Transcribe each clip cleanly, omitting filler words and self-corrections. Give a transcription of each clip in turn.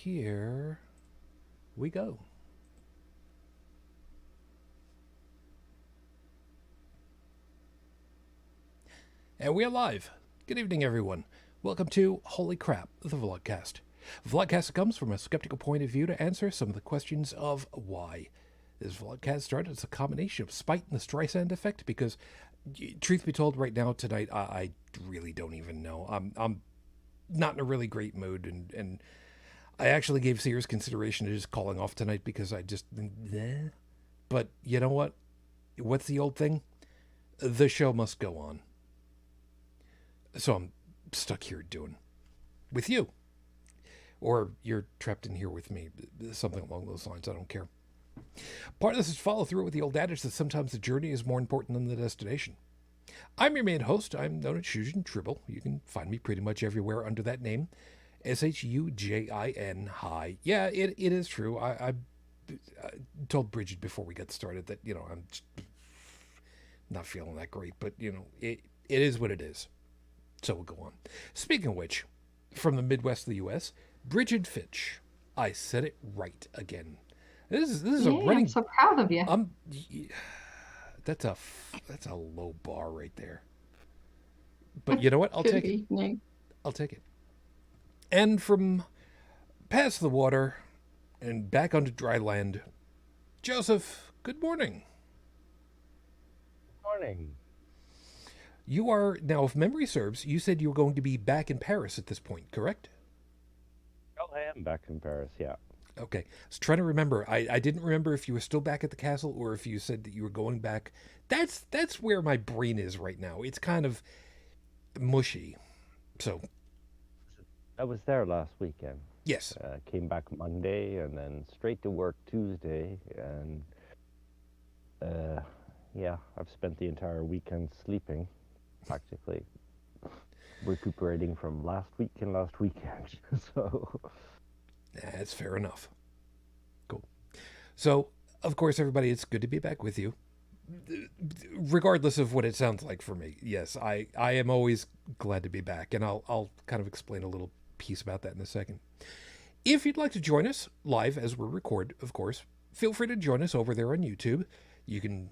here we go. And we are live. Good evening, everyone. Welcome to Holy Crap, the Vlogcast. Vlogcast comes from a skeptical point of view to answer some of the questions of why. This vlogcast started as a combination of spite and the Streisand effect because, truth be told, right now, tonight, I really don't even know. I'm not in a really great mood, and I actually gave serious consideration to just calling off tonight because I just... But you know what? What's the old thing? The show must go on. So I'm stuck here doing with you. Or you're trapped in here with me. Something along those lines. I don't care. Part of this is follow through with the old adage that sometimes the journey is more important than the destination. I'm your main host. I'm known as Shujin Tribble. You can find me pretty much everywhere under that name. Shujin. Hi. Yeah, it is true. I told Bridget before we got started that, I'm not feeling that great. But, it is what it is. So we'll go on. Speaking of which, from the Midwest of the U.S., Bridget Fitch. I said it right again. This is a running. I'm so proud of you. That's a low bar right there. But you know what? I'll take it. I'll take it. And from past the water and back onto dry land, Joseph. Good morning. Morning. You are now, if memory serves, you said you were going to be back in Paris at this point, correct? Oh, I am back in Paris, yeah. Okay. I was trying to remember. I didn't remember if you were still back at the castle or if you said that you were going back. That's where my brain is right now. It's kind of mushy. So. I was there last weekend. Yes. Came back Monday and then straight to work Tuesday. And yeah, I've spent the entire weekend sleeping, practically. Recuperating from last week and last weekend. So. That's fair enough. Cool. So, of course, everybody, it's good to be back with you. Regardless of what it sounds like for me, yes, I am always glad to be back, and I'll kind of explain a little piece about that in a second. If you'd like to join us live as we record, of course, feel free to join us over there on YouTube. You can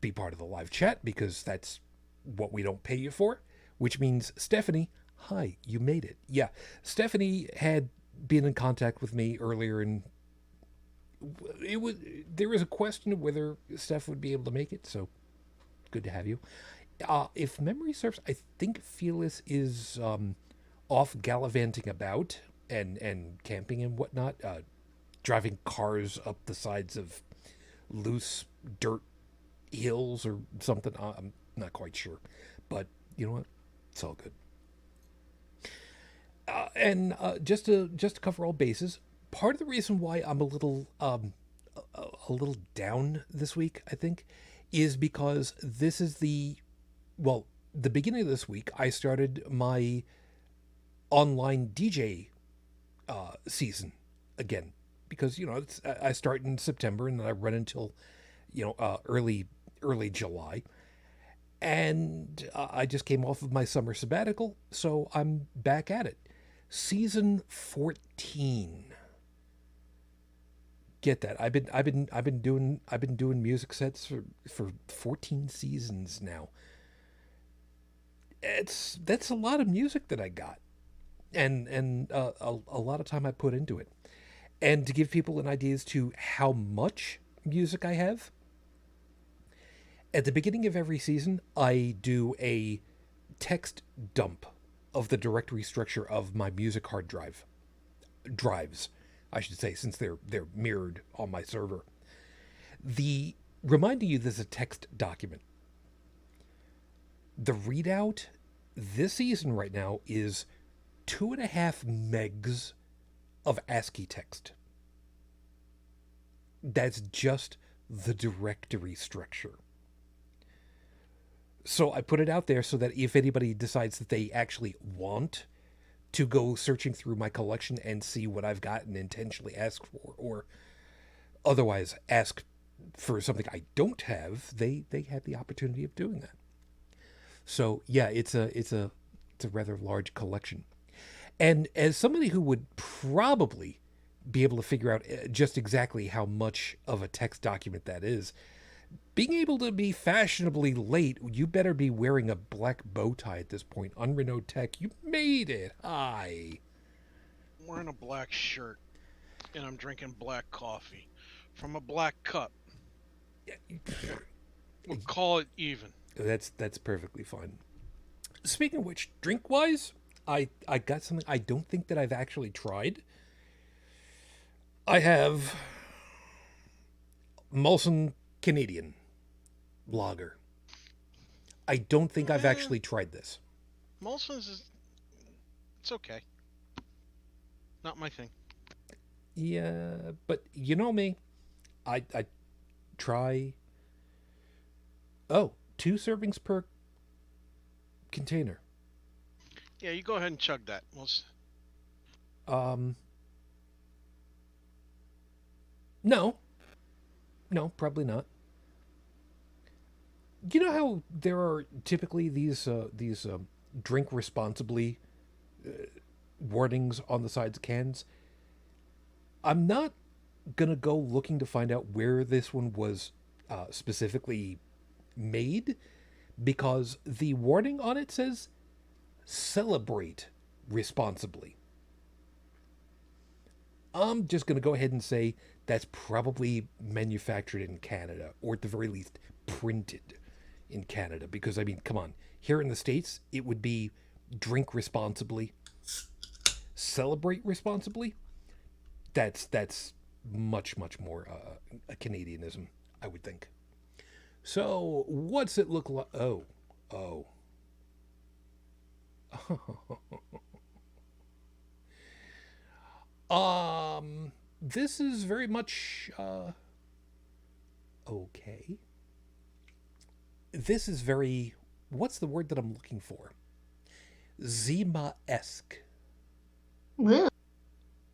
be part of the live chat because that's what we don't pay you for, which means Stephanie, hi, you made it. Yeah, Stephanie had been in contact with me earlier, and there was a question of whether Steph would be able to make it, so good to have you. If memory serves, I think Phyllis is off gallivanting about and camping and whatnot, driving cars up the sides of loose dirt hills or something. I'm not quite sure, but you know what? It's all good. And just to cover all bases, part of the reason why I'm a little down this week, I think, is because this is the beginning of this week. I started my online DJ season again because I start in September and then I run until early July. And I just came off of my summer sabbatical, so I'm back at it. Season 14. Get that? I've been doing music sets for 14 seasons now. That's a lot of music that I got, and a lot of time I put into it. And to give people an idea as to how much music I have, at the beginning of every season, I do a text dump of the directory structure of my music hard drives, I should say, since they're mirrored on my server. The reminding you this is a text document. The readout this season right now is 2.5 megs of ASCII text. That's just the directory structure. So I put it out there so that if anybody decides that they actually want to go searching through my collection and see what I've got and intentionally ask for, or otherwise ask for something I don't have, they have the opportunity of doing that. So yeah, it's a rather large collection. And as somebody who would probably be able to figure out just exactly how much of a text document that is. Being able to be fashionably late, you better be wearing a black bow tie at this point. Unrenewed Tech, you made it. Hi. I'm wearing a black shirt, and I'm drinking black coffee from a black cup. We'll call it even. That's perfectly fine. Speaking of which, drink-wise, I got something I don't think that I've actually tried. I have Molson Canadian lager. I don't think I've actually tried this. Molson's is... It's okay. Not my thing. Yeah, but you know me. I try... Oh, 2 servings per container. Yeah, you go ahead and chug that. No, probably not. You know how there are typically these drink responsibly warnings on the sides of cans? I'm not gonna go looking to find out where this one was specifically made, because the warning on it says celebrate responsibly. I'm just going to go ahead and say that's probably manufactured in Canada, or at the very least printed in Canada, because I mean, come on, here in the States it would be drink responsibly, celebrate responsibly. That's much more a Canadianism, I would think. So what's it look like? Oh. This is very much okay. This is very, what's the word that I'm looking for? Zima-esque.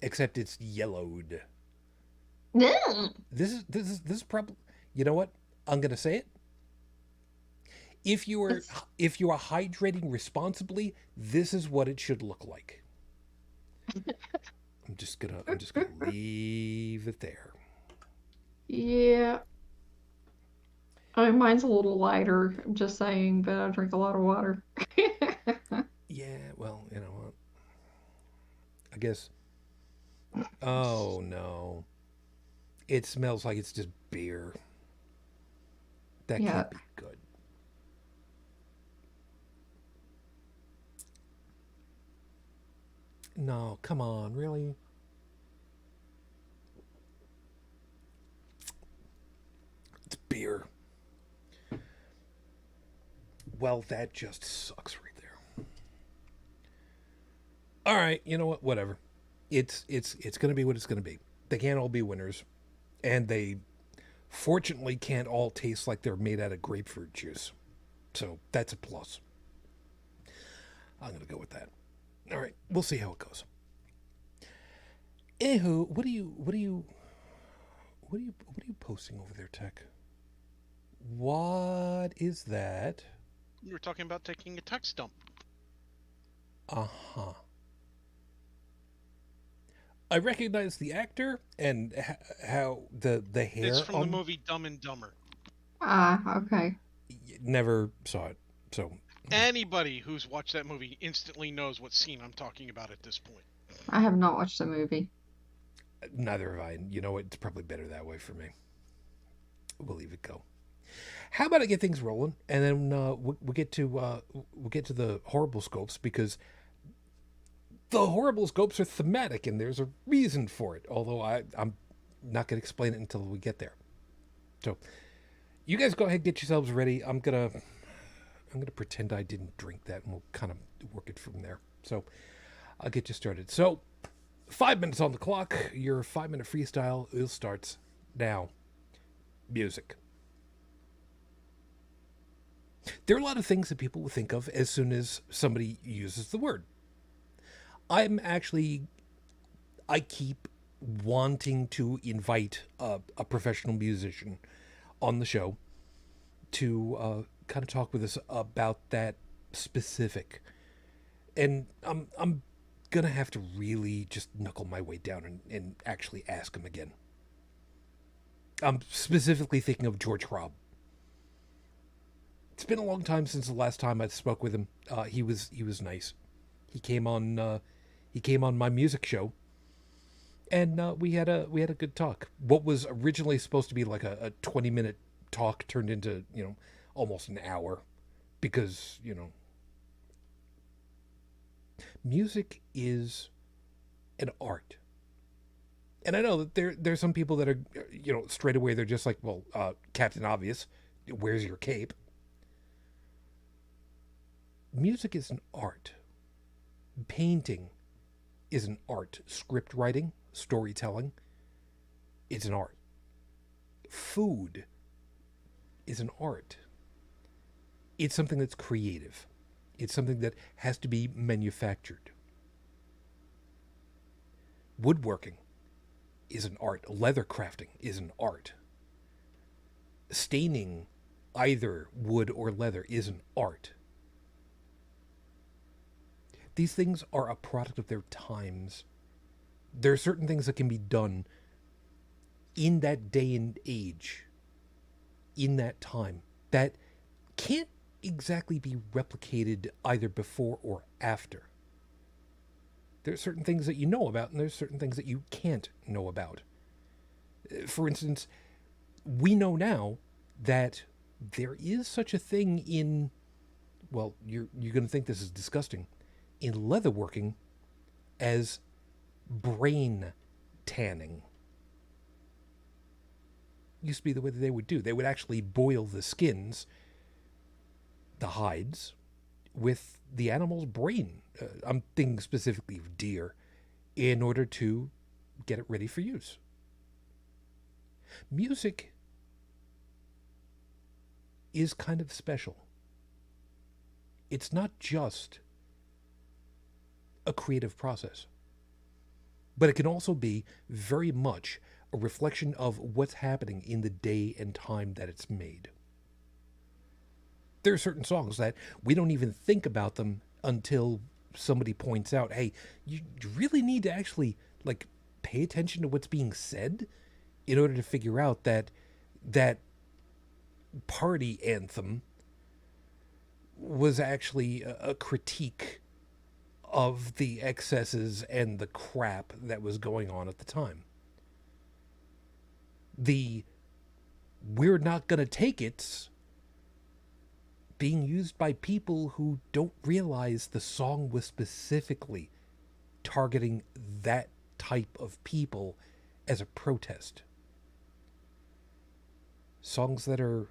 Except it's yellowed. This is probably, you know what? I'm gonna say it. If you are hydrating responsibly, this is what it should look like. I'm just gonna leave it there. Yeah. Mine's a little lighter, I'm just saying, but I drink a lot of water. Yeah, well, you know what? I guess. Oh no. It smells like it's just beer. That can't be good. No, come on, really? It's beer. Well, that just sucks right there. All right, you know what? Whatever. It's going to be what it's going to be. They can't all be winners, and they fortunately can't all taste like they're made out of grapefruit juice. So that's a plus. I'm going to go with that. All right, we'll see how it goes. Anywho, what are you posting over there, Tech? What is that? We were talking about taking a text dump. Uh-huh. I recognize the actor and how the hair. It's from the movie Dumb and Dumber. Okay. Never saw it, so. Anybody who's watched that movie instantly knows what scene I'm talking about at this point. I have not watched the movie. Neither have I. You know, it's probably better that way for me. We'll leave it go. How about I get things rolling, and then we'll get to the horrible scopes, because the horrible scopes are thematic, and there's a reason for it. Although I'm not going to explain it until we get there. So, you guys go ahead and get yourselves ready. I'm gonna pretend I didn't drink that, and we'll kind of work it from there. So, I'll get you started. So, 5 minutes on the clock. Your 5-minute freestyle starts now. Music. There are a lot of things that people will think of as soon as somebody uses the word. I keep wanting to invite a professional musician on the show to kind of talk with us about that specific. And I'm gonna have to really just knuckle my way down and actually ask him again. I'm specifically thinking of George Robb. It's been a long time since the last time I spoke with him. He was nice. He came on my music show, and we had a good talk. What was originally supposed to be like a 20-minute talk turned into almost an hour, because music is an art. And I know that there's some people that are straight away they're just like, well, Captain Obvious, where's your cape? Music is an art. Painting is an art. Script writing, storytelling, it's an art. Food is an art. It's something that's creative. It's something that has to be manufactured. Woodworking is an art. Leather crafting is an art. Staining either wood or leather is an art. These things are a product of their times. There are certain things that can be done in that day and age, in that time, that can't exactly be replicated either before or after. There are certain things that you know about, and there's certain things that you can't know about. For instance, we know now that there is such a thing in, well, you're going to think this is disgusting, in leatherworking as brain tanning. Used to be the way that they would do. They would actually boil the skins, the hides, with the animal's brain. I'm thinking specifically of deer, in order to get it ready for use. Music is kind of special. It's not just a creative process, but it can also be very much a reflection of what's happening in the day and time that it's made. There are certain songs that we don't even think about them until somebody points out, hey, you really need to actually pay attention to what's being said in order to figure out that party anthem was actually a critique of the excesses and the crap that was going on at the time. The "we're not gonna take it's" being used by people who don't realize the song was specifically targeting that type of people as a protest. Songs that are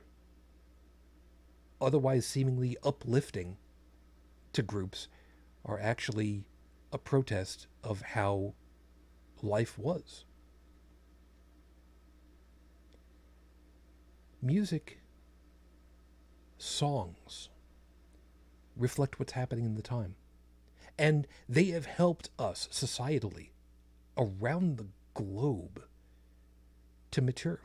otherwise seemingly uplifting to groups are actually a protest of how life was. Music, songs, reflect what's happening in the time. And they have helped us societally around the globe to mature,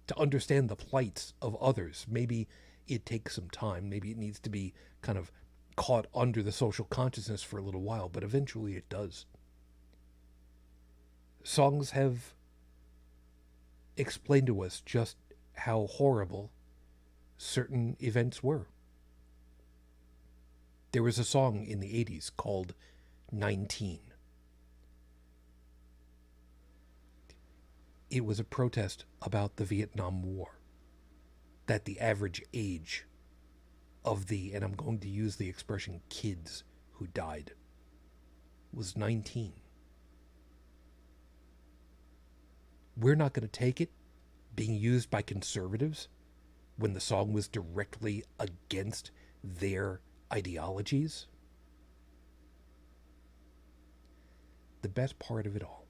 to understand the plights of others. Maybe it takes some time. Maybe it needs to be kind of caught under the social consciousness for a little while, but eventually it does. Songs have explained to us just how horrible certain events were. There was a song in the 80s called 19. It was a protest about the Vietnam War, that the average age of the, and I'm going to use the expression, kids who died was 19. We're not going to take it being used by conservatives when the song was directly against their ideologies. The best part of it all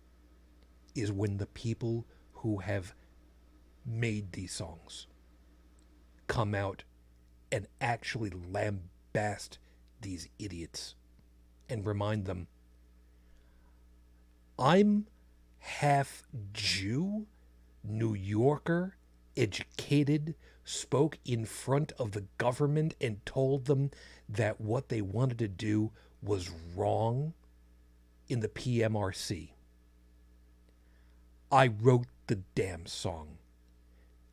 is when the people who have made these songs come out and actually lambast these idiots and remind them, I'm half Jew, New Yorker, educated, spoke in front of the government and told them that what they wanted to do was wrong in the PMRC. I wrote the damn song.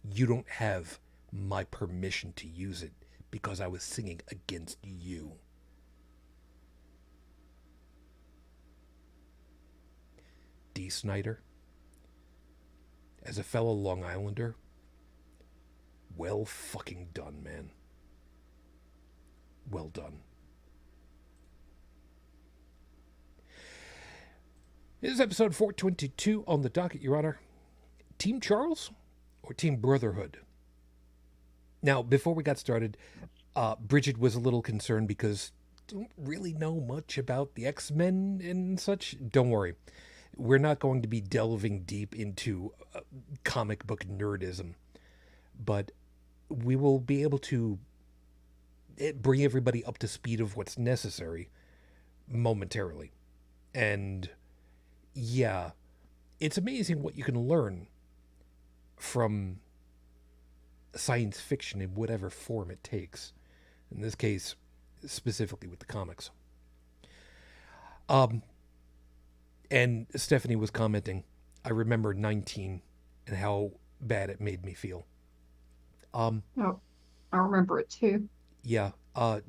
You don't have my permission to use it because I was singing against you. D. Snyder, as a fellow Long Islander, well fucking done, man. Well done. This is episode 422 on the docket, Your Honor. Team Charles or Team Brotherhood? Now, before we got started, Bridget was a little concerned because I don't really know much about the X-Men and such. Don't worry. We're not going to be delving deep into comic book nerdism, but we will be able to bring everybody up to speed of what's necessary momentarily. And yeah, it's amazing what you can learn from science fiction in whatever form it takes. In this case, specifically with the comics. And Stephanie was commenting, I remember 19 and how bad it made me feel. Oh, I remember it too. Yeah.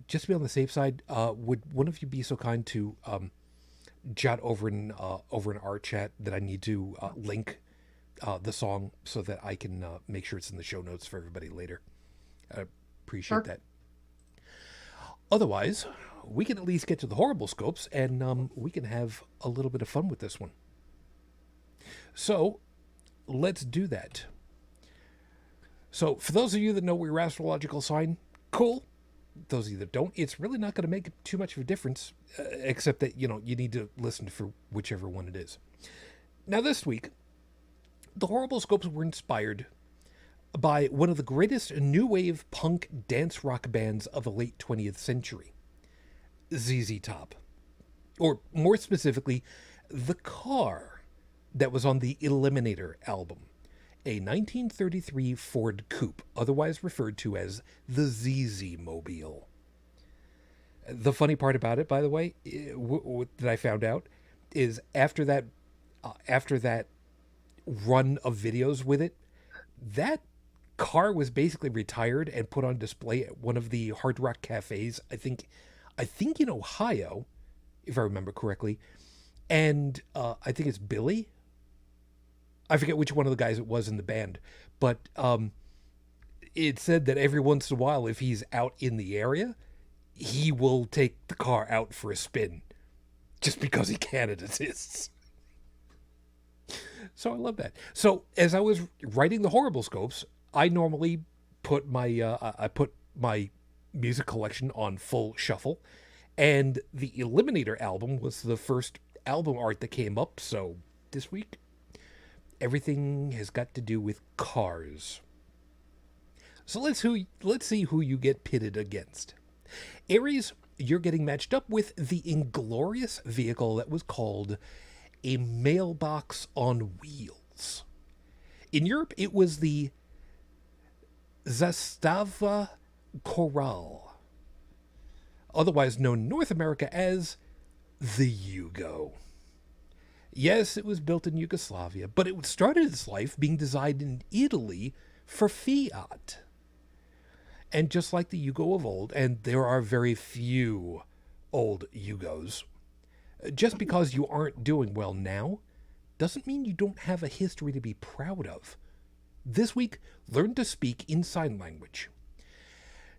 Just to be on the safe side, would one of you be so kind to jot over in our chat that I need to link the song so that I can make sure it's in the show notes for everybody later. I appreciate that. Otherwise, we can at least get to the horrible scopes and we can have a little bit of fun with this one. So let's do that. So for those of you that know your astrological sign, cool. Those of you that don't, it's really not going to make too much of a difference, except that, you need to listen for whichever one it is. Now this week, the horrible scopes were inspired by one of the greatest new wave punk dance rock bands of the late 20th century, ZZ Top. Or more specifically, the car that was on the Eliminator album, a 1933 Ford Coupe, otherwise referred to as the ZZ Mobile. The funny part about it, by the way, that I found out, is after that run of videos with it, that car was basically retired and put on display at one of the Hard Rock cafes, I think in Ohio, if I remember correctly. And I think it's Billy. I forget which one of the guys it was in the band, but it said that every once in a while, if he's out in the area, he will take the car out for a spin just because he can, it exists. So I love that. So as I was writing the horrible scopes, I normally put my music collection on full shuffle, and the Eliminator album was the first album art that came up. So this week, everything has got to do with cars. So let's see who you get pitted against. Aries, you're getting matched up with the inglorious vehicle that was called a mailbox on wheels. In Europe, it was the Zastava Coral, otherwise known in North America as the Yugo. Yes, it was built in Yugoslavia, but it started its life being designed in Italy for Fiat. And just like the Yugo of old, and there are very few old Yugos, just because you aren't doing well now doesn't mean you don't have a history to be proud of. This week, learn to speak in sign language.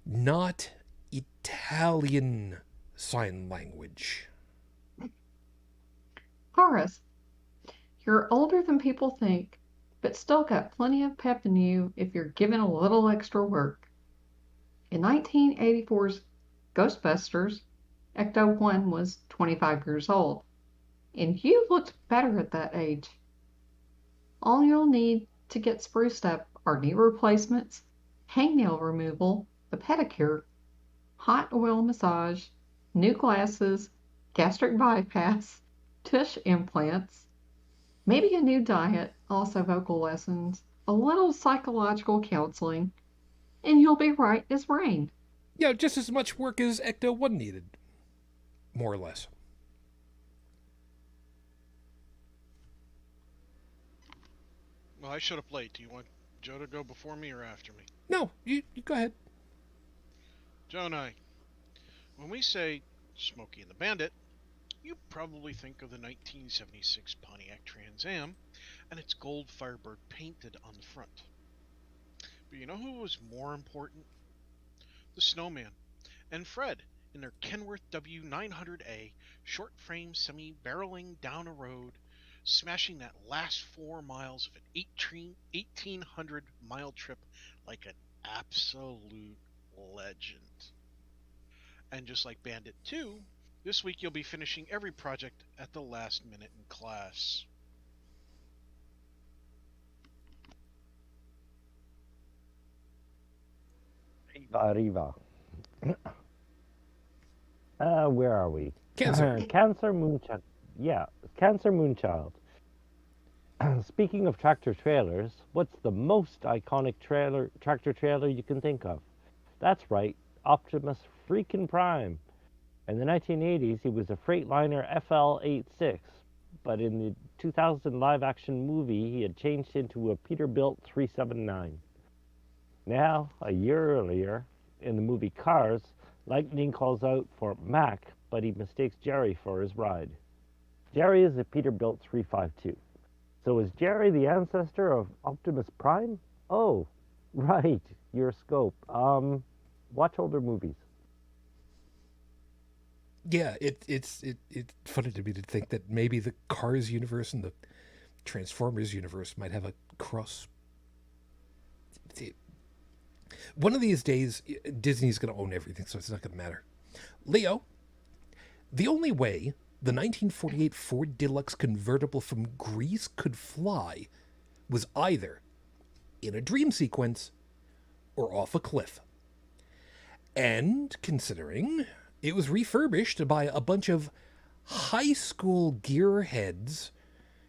Not Italian sign language. Taurus, you're older than people think, but still got plenty of pep in you if you're given a little extra work. In 1984's Ghostbusters, Ecto-1 was 25 years old, and you looked better at that age. All you'll need to get spruced up are knee replacements, hangnail removal, a pedicure, hot oil massage, new glasses, gastric bypass, tush implants, maybe a new diet, also vocal lessons, a little psychological counseling, and you'll be right as rain. Yeah, just as much work as Ecto-1 needed. More or less. Well, I showed up late. Do you want Joe to go before me or after me? No, you go ahead. Joe and I, when we say Smokey and the Bandit, you probably think of the 1976 Pontiac Trans Am and its gold Firebird painted on the front. But you know who was more important? The Snowman and Fred in their Kenworth W900A short frame semi barreling down a road, smashing that last 4 miles of an 1,800-mile trip like an absolute legend. And just like Bandit 2, this week you'll be finishing every project at the last minute in class. Arriva. Where are we? Cancer. Cancer Moonchild. Yeah, Cancer Moonchild. Speaking of tractor trailers, what's the most iconic tractor trailer you can think of? That's right, Optimus freaking Prime. In the 1980s, he was a Freightliner FL86, but in the 2000 live-action movie, he had changed into a Peterbilt 379. Now, a year earlier, in the movie Cars, Lightning calls out for Mac, but he mistakes Jerry for his ride. Jerry is a Peterbilt 352. So is Jerry the ancestor of Optimus Prime? Oh, right, your scope. Watch older movies. Yeah, it's funny to me to think that maybe the Cars universe and the Transformers universe might have a cross. One of these days, Disney's going to own everything, so it's not going to matter. Leo, the only way the 1948 Ford Deluxe convertible from Greece could fly was either in a dream sequence or off a cliff. And considering it was refurbished by a bunch of high school gearheads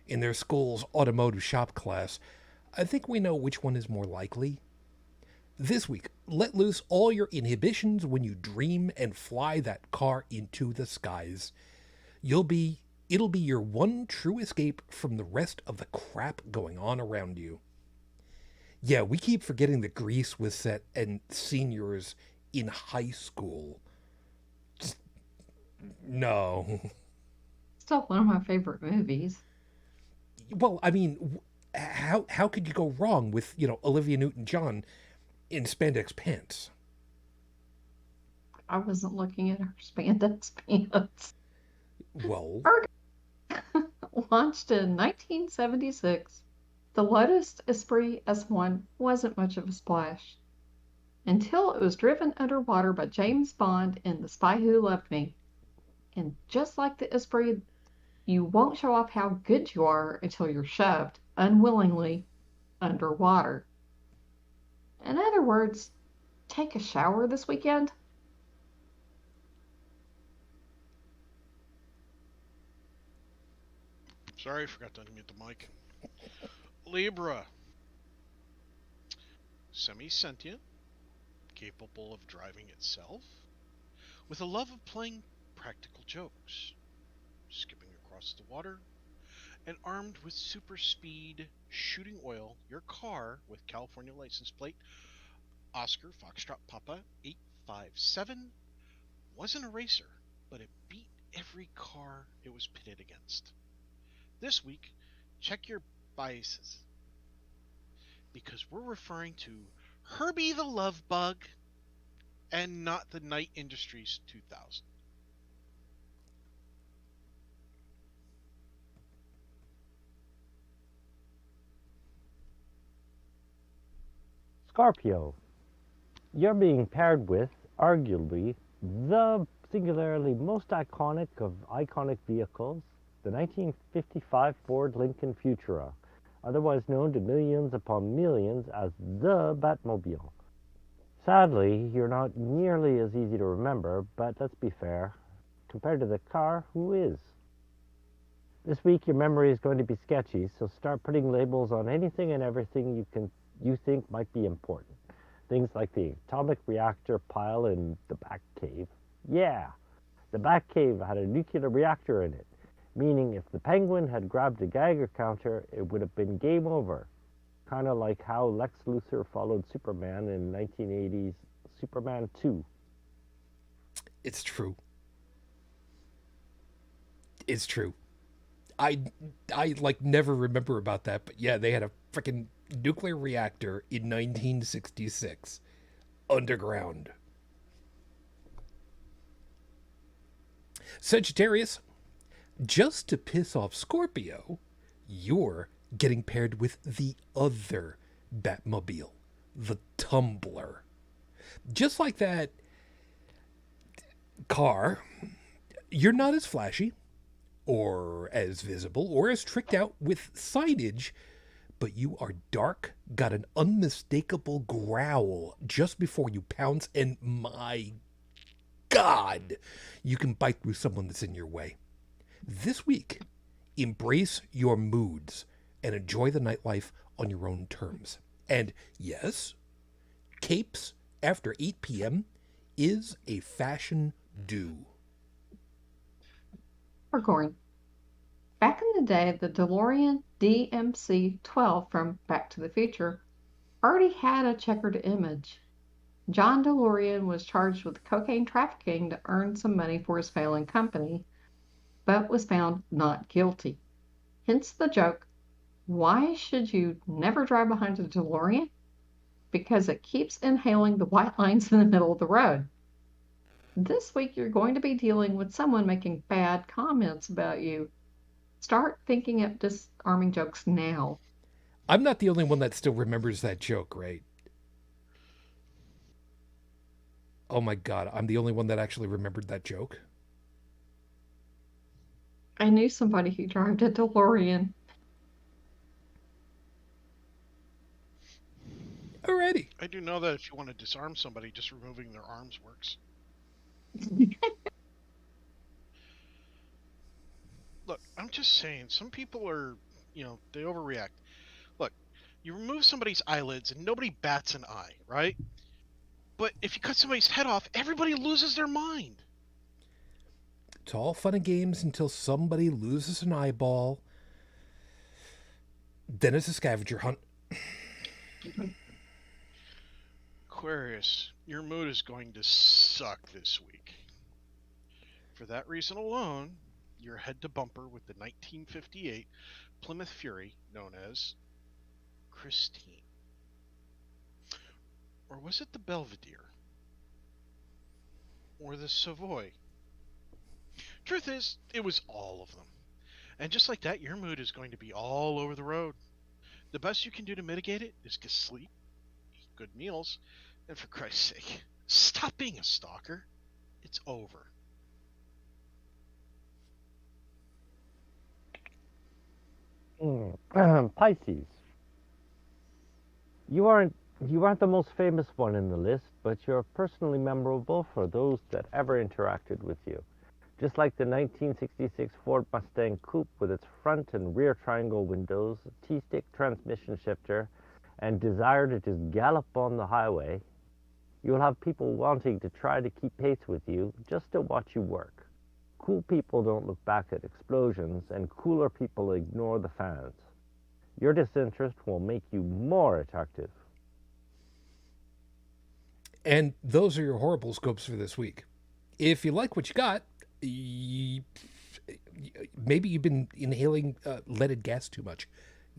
in their school's automotive shop class, I think we know which one is more likely. This week, let loose all your inhibitions when you dream and fly that car into the skies. It'll be your one true escape from the rest of the crap going on around you. Yeah, we keep forgetting that Grease was set and seniors in high school. No. Still one of my favorite movies. Well, I mean, how could you go wrong with, Olivia Newton-John in spandex pants? I wasn't looking at her spandex pants. Well, Launched in 1976, the Lotus Esprit S1 wasn't much of a splash until it was driven underwater by James Bond in The Spy Who Loved Me. And just like the Esprit, you won't show off how good you are until you're shoved, unwillingly, underwater. In other words, take a shower this weekend. Sorry, I forgot to unmute the mic. Libra. Semi-sentient, capable of driving itself, with a love of playing practical jokes, skipping across the water, and armed with super speed, shooting oil, your car with California license plate Oscar Foxtrot Papa 857 wasn't a racer, but it beat every car it was pitted against. This week, check your biases, because we're referring to Herbie the Love Bug and not the Knight Industries 2000. Scorpio. You're being paired with, arguably, the singularly most iconic of iconic vehicles, the 1955 Ford Lincoln Futura, otherwise known to millions upon millions as the Batmobile. Sadly, you're not nearly as easy to remember, but let's be fair, compared to the car, who is? This week your memory is going to be sketchy, so start putting labels on anything and everything you think might be important. Things like the atomic reactor pile in the Batcave. Yeah, the Batcave had a nuclear reactor in it, meaning if the Penguin had grabbed a Geiger counter, it would have been game over. kind of like how Lex Luthor followed Superman in 1980's Superman 2. It's true. It's true. I like never remember about that, but yeah, they had a freaking nuclear reactor in 1966 underground. Sagittarius, just to piss off Scorpio, you're getting paired with the other Batmobile, the Tumbler. Just like that car, you're not as flashy or as visible or as tricked out with signage, but you are dark, got an unmistakable growl just before you pounce, and my God, you can bite through someone that's in your way. This week, embrace your moods and enjoy the nightlife on your own terms. And yes, capes after 8 p.m. is a fashion do. Capricorn. Back in the day, the DeLorean DMC-12 from Back to the Future already had a checkered image. John DeLorean was charged with cocaine trafficking to earn some money for his failing company, but was found not guilty. Hence the joke, why should you never drive behind a DeLorean? Because it keeps inhaling the white lines in the middle of the road. This week you're going to be dealing with someone making bad comments about you. Start thinking up disarming jokes now. I'm not the only one that still remembers that joke, right? Oh my God, I'm the only one that actually remembered that joke. I knew somebody who drove a DeLorean. Alrighty. I do know that if you want to disarm somebody, just removing their arms works. Look, I'm just saying, some people are, they overreact. Look, you remove somebody's eyelids and nobody bats an eye, right? But if you cut somebody's head off, everybody loses their mind. It's all fun and games until somebody loses an eyeball. Then it's a scavenger hunt. Aquarius, your mood is going to suck this week. For that reason alone, you're head to bumper with the 1958 Plymouth Fury known as Christine. Or was it the Belvedere? Or the Savoy? Truth is, it was all of them. And just like that, your mood is going to be all over the road. The best you can do to mitigate it is get sleep, eat good meals, and for Christ's sake, stop being a stalker. It's over. Pisces. You aren't the most famous one in the list, but you're personally memorable for those that ever interacted with you. Just like the 1966 Ford Mustang Coupe with its front and rear triangle windows, T-stick transmission shifter, and desire to just gallop on the highway, you'll have people wanting to try to keep pace with you just to watch you work. Cool people don't look back at explosions, and cooler people ignore the fans. Your disinterest will make you more attractive. And those are your horrible scopes for this week. If you like what you got, maybe you've been inhaling leaded gas too much.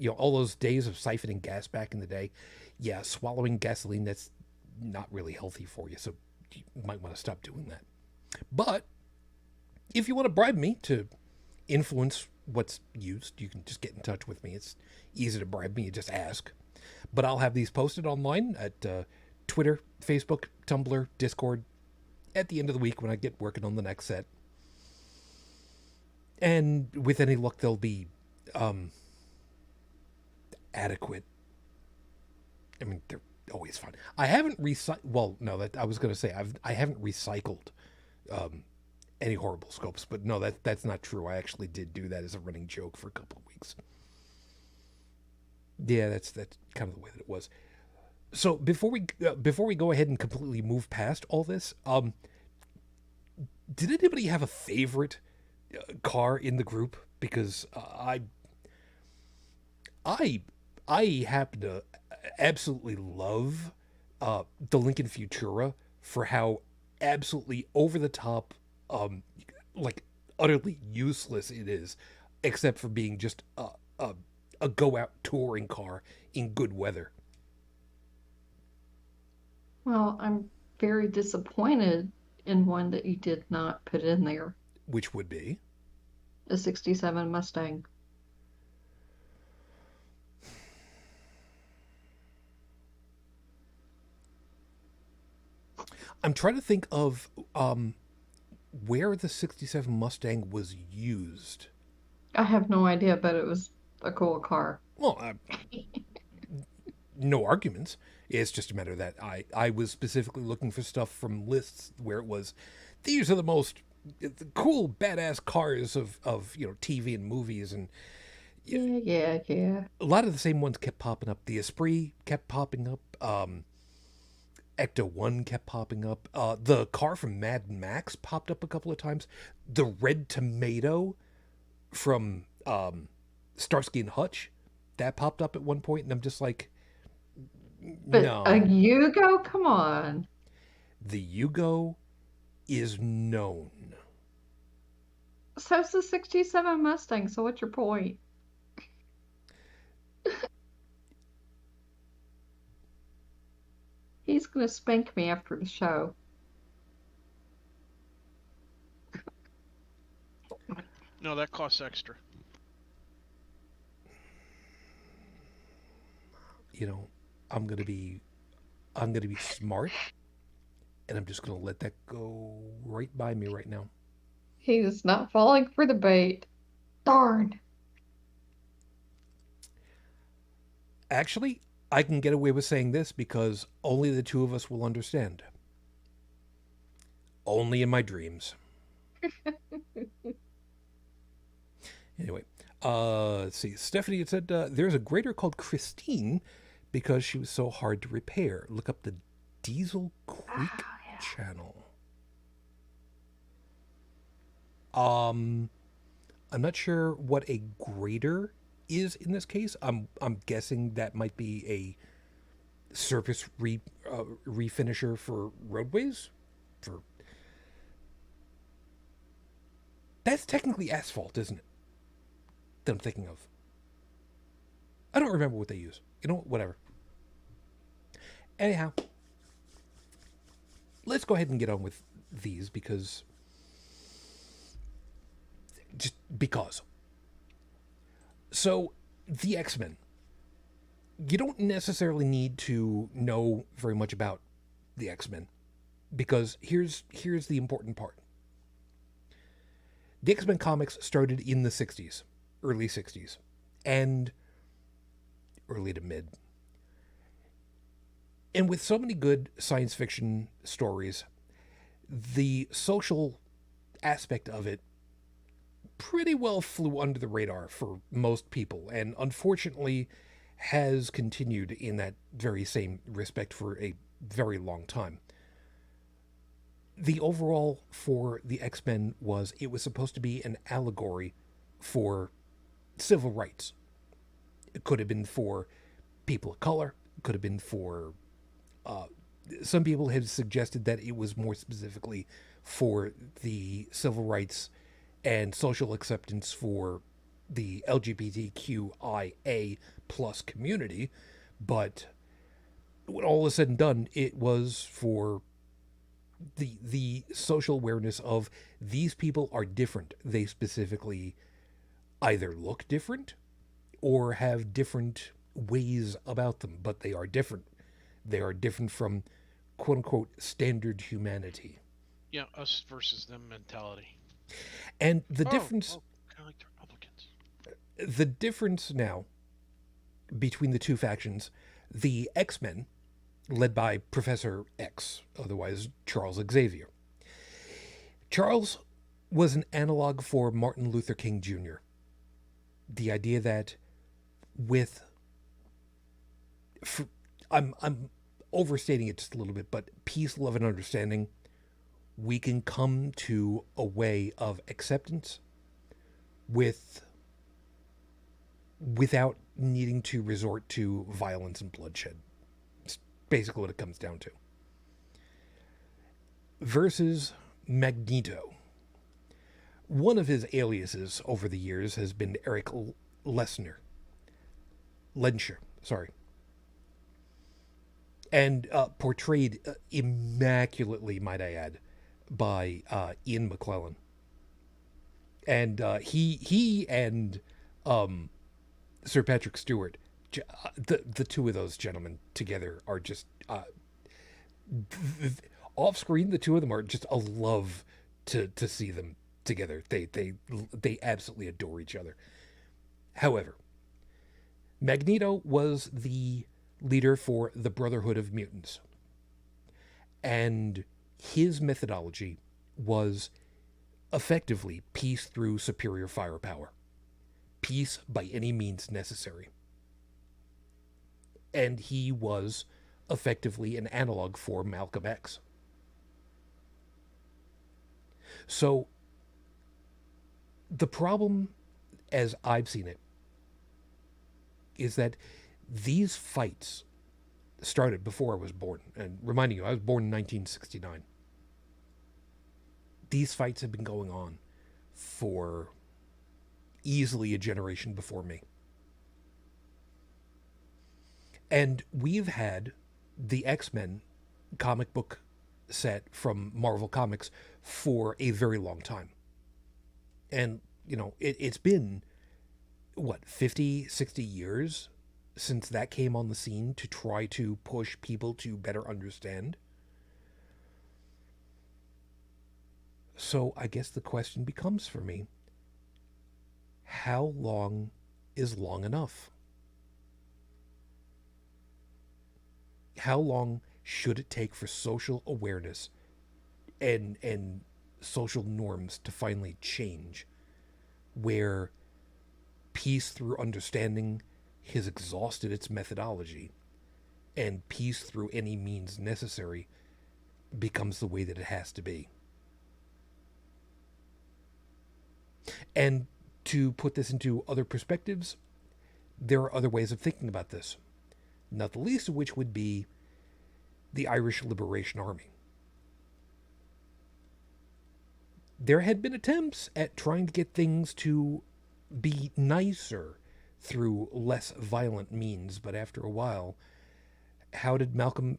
All those days of siphoning gas back in the day. Yeah, swallowing gasoline, that's not really healthy for you, so you might want to stop doing that. But if you want to bribe me to influence what's used, you can just get in touch with me. It's easy to bribe me, you just ask. But I'll have these posted online at Twitter, Facebook, Tumblr, Discord at the end of the week when I get working on the next set. And with any luck, they'll be adequate. I mean, they're always fun. I haven't I was going to say I haven't recycled any horrible scopes, but no, that's not true. I actually did do that as a running joke for a couple of weeks. Yeah, that's kind of the way that it was. So before we go ahead and completely move past all this, did anybody have a favorite car in the group? Because I I happen to absolutely love the Lincoln Futura for how absolutely over the top, like utterly useless it is, except for being just a go out touring car in good weather. Well, I'm very disappointed in one that you did not put in there. Which would be A 67 Mustang. I'm trying to think of where the 67 Mustang was used. I have no idea, but it was a cool car. Well, no arguments. It's just a matter that I was specifically looking for stuff from lists where it was, these are the most cool, badass cars of TV and movies, and Yeah. a lot of the same ones kept popping up. The Esprit kept popping up. Ecto 1 kept popping up. The car from Mad Max popped up a couple of times. The Red Tomato from Starsky and Hutch, that popped up at one point, and I'm just like, But no. a Yugo? Come on. The Yugo is known. So's the 67 Mustang, so what's your point? He's going to spank me after the show. No, that costs extra. I'm gonna be smart, and I'm just gonna let that go right by me right now. He's not falling for the bait. Darn. Actually, I can get away with saying this because only the two of us will understand. Only in my dreams. Anyway, let's see. Stephanie had said there's a grader called Christine because she was so hard to repair. Look up the Diesel Creek channel. I'm not sure what a grader is in this case. I'm guessing that might be a surface refinisher for roadways. That's technically asphalt, isn't it? That I'm thinking of. I don't remember what they use. Whatever. Anyhow, let's go ahead and get on with these because. So, the X-Men. You don't necessarily need to know very much about the X-Men because here's the important part. The X-Men comics started in the 60s, early 60s, and early to mid. And with so many good science fiction stories, the social aspect of it pretty well flew under the radar for most people, and unfortunately has continued in that very same respect for a very long time. The overall for the X-Men was it was supposed to be an allegory for civil rights. It could have been for people of color. It could have been for... some people have suggested that it was more specifically for the civil rights and social acceptance for the LGBTQIA plus community. But when all is said and done, it was for the social awareness of these people are different. They specifically either look different or have different ways about them, but they are different. They are different from quote unquote standard humanity. Yeah, us versus them mentality. And the difference, kind of like the Republicans. The difference now between the two factions, the X-Men, led by Professor X, otherwise Charles Xavier. Charles was an analog for Martin Luther King Jr. The idea that I'm overstating it just a little bit, but peace, love, and understanding, we can come to a way of acceptance without needing to resort to violence and bloodshed. It's basically what it comes down to. Versus Magneto. One of his aliases over the years has been Erik Lehnsherr. And portrayed immaculately, might I add, by Ian McKellen. And he and Sir Patrick Stewart, the two of those gentlemen together are just off screen. The two of them are just a love to see them together. They absolutely adore each other. However, Magneto was the leader for the Brotherhood of Mutants, and his methodology was effectively peace through superior firepower. Peace by any means necessary. And he was effectively an analog for Malcom-X. So, the problem, as I've seen it, is that these fights started before I was born. And reminding you, I was born in 1969. These fights have been going on for easily a generation before me. And we've had the X-Men comic book set from Marvel Comics for a very long time. And, you know, it's been, 50, 60 years since that came on the scene to try to push people to better understand. So I guess the question becomes for me, how long is long enough? How long should it take for social awareness and social norms to finally change, where peace through understanding has exhausted its methodology and peace through any means necessary becomes the way that it has to be? And to put this into other perspectives, there are other ways of thinking about this, not the least of which would be the Irish Liberation Army. There had been attempts at trying to get things to be nicer through less violent means, but after a while, how did Martin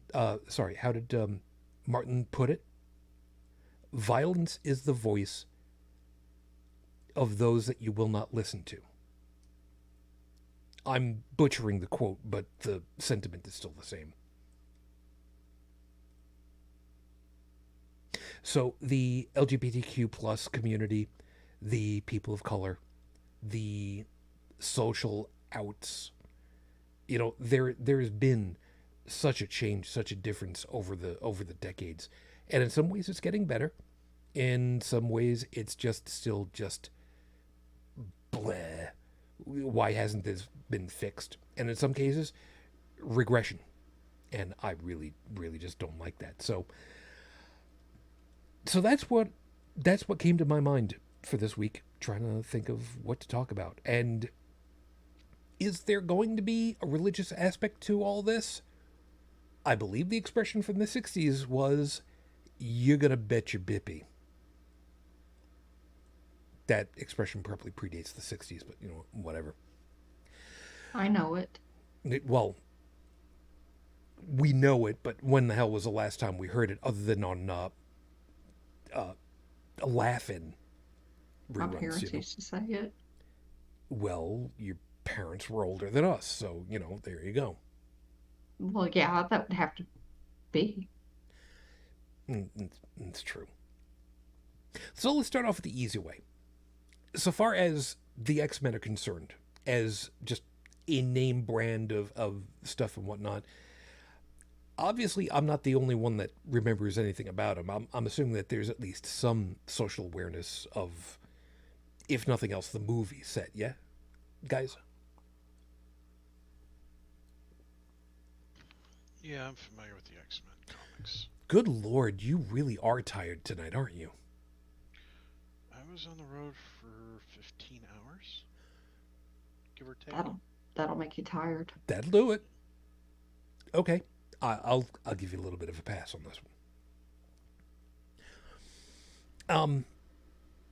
put it? Violence is the voice of those that you will not listen to. I'm butchering the quote, but the sentiment is still the same. So the LGBTQ plus community, the people of color, the social outs, there's been such a change, such a difference over the decades. And in some ways it's getting better. In some ways it's still bleh. Why hasn't this been fixed? And in some cases, regression. And I really, really just don't like that. So that's what came to my mind for this week, trying to think of what to talk about. And is there going to be a religious aspect to all this? I believe the expression from the 60s was, "You're gonna bet your bippy." That expression probably predates the 60s, but, whatever. I know it. Well, we know it, but when the hell was the last time we heard it other than on Laugh-In reruns? My parents used to say it. Well, your parents were older than us, so, there you go. Well, yeah, that would have to be. It's true. So let's start off with the easy way. So far as the X-Men are concerned, as just a name brand of stuff and whatnot, obviously I'm not the only one that remembers anything about them. I'm assuming that there's at least some social awareness of, if nothing else, the movie set, yeah? Guys? Yeah, I'm familiar with the X-Men comics. Good Lord, you really are tired tonight, aren't you? I was on the road for 15 hours, give or take. that'll make you tired. That'll do it. Okay, I'll give you a little bit of a pass on this one.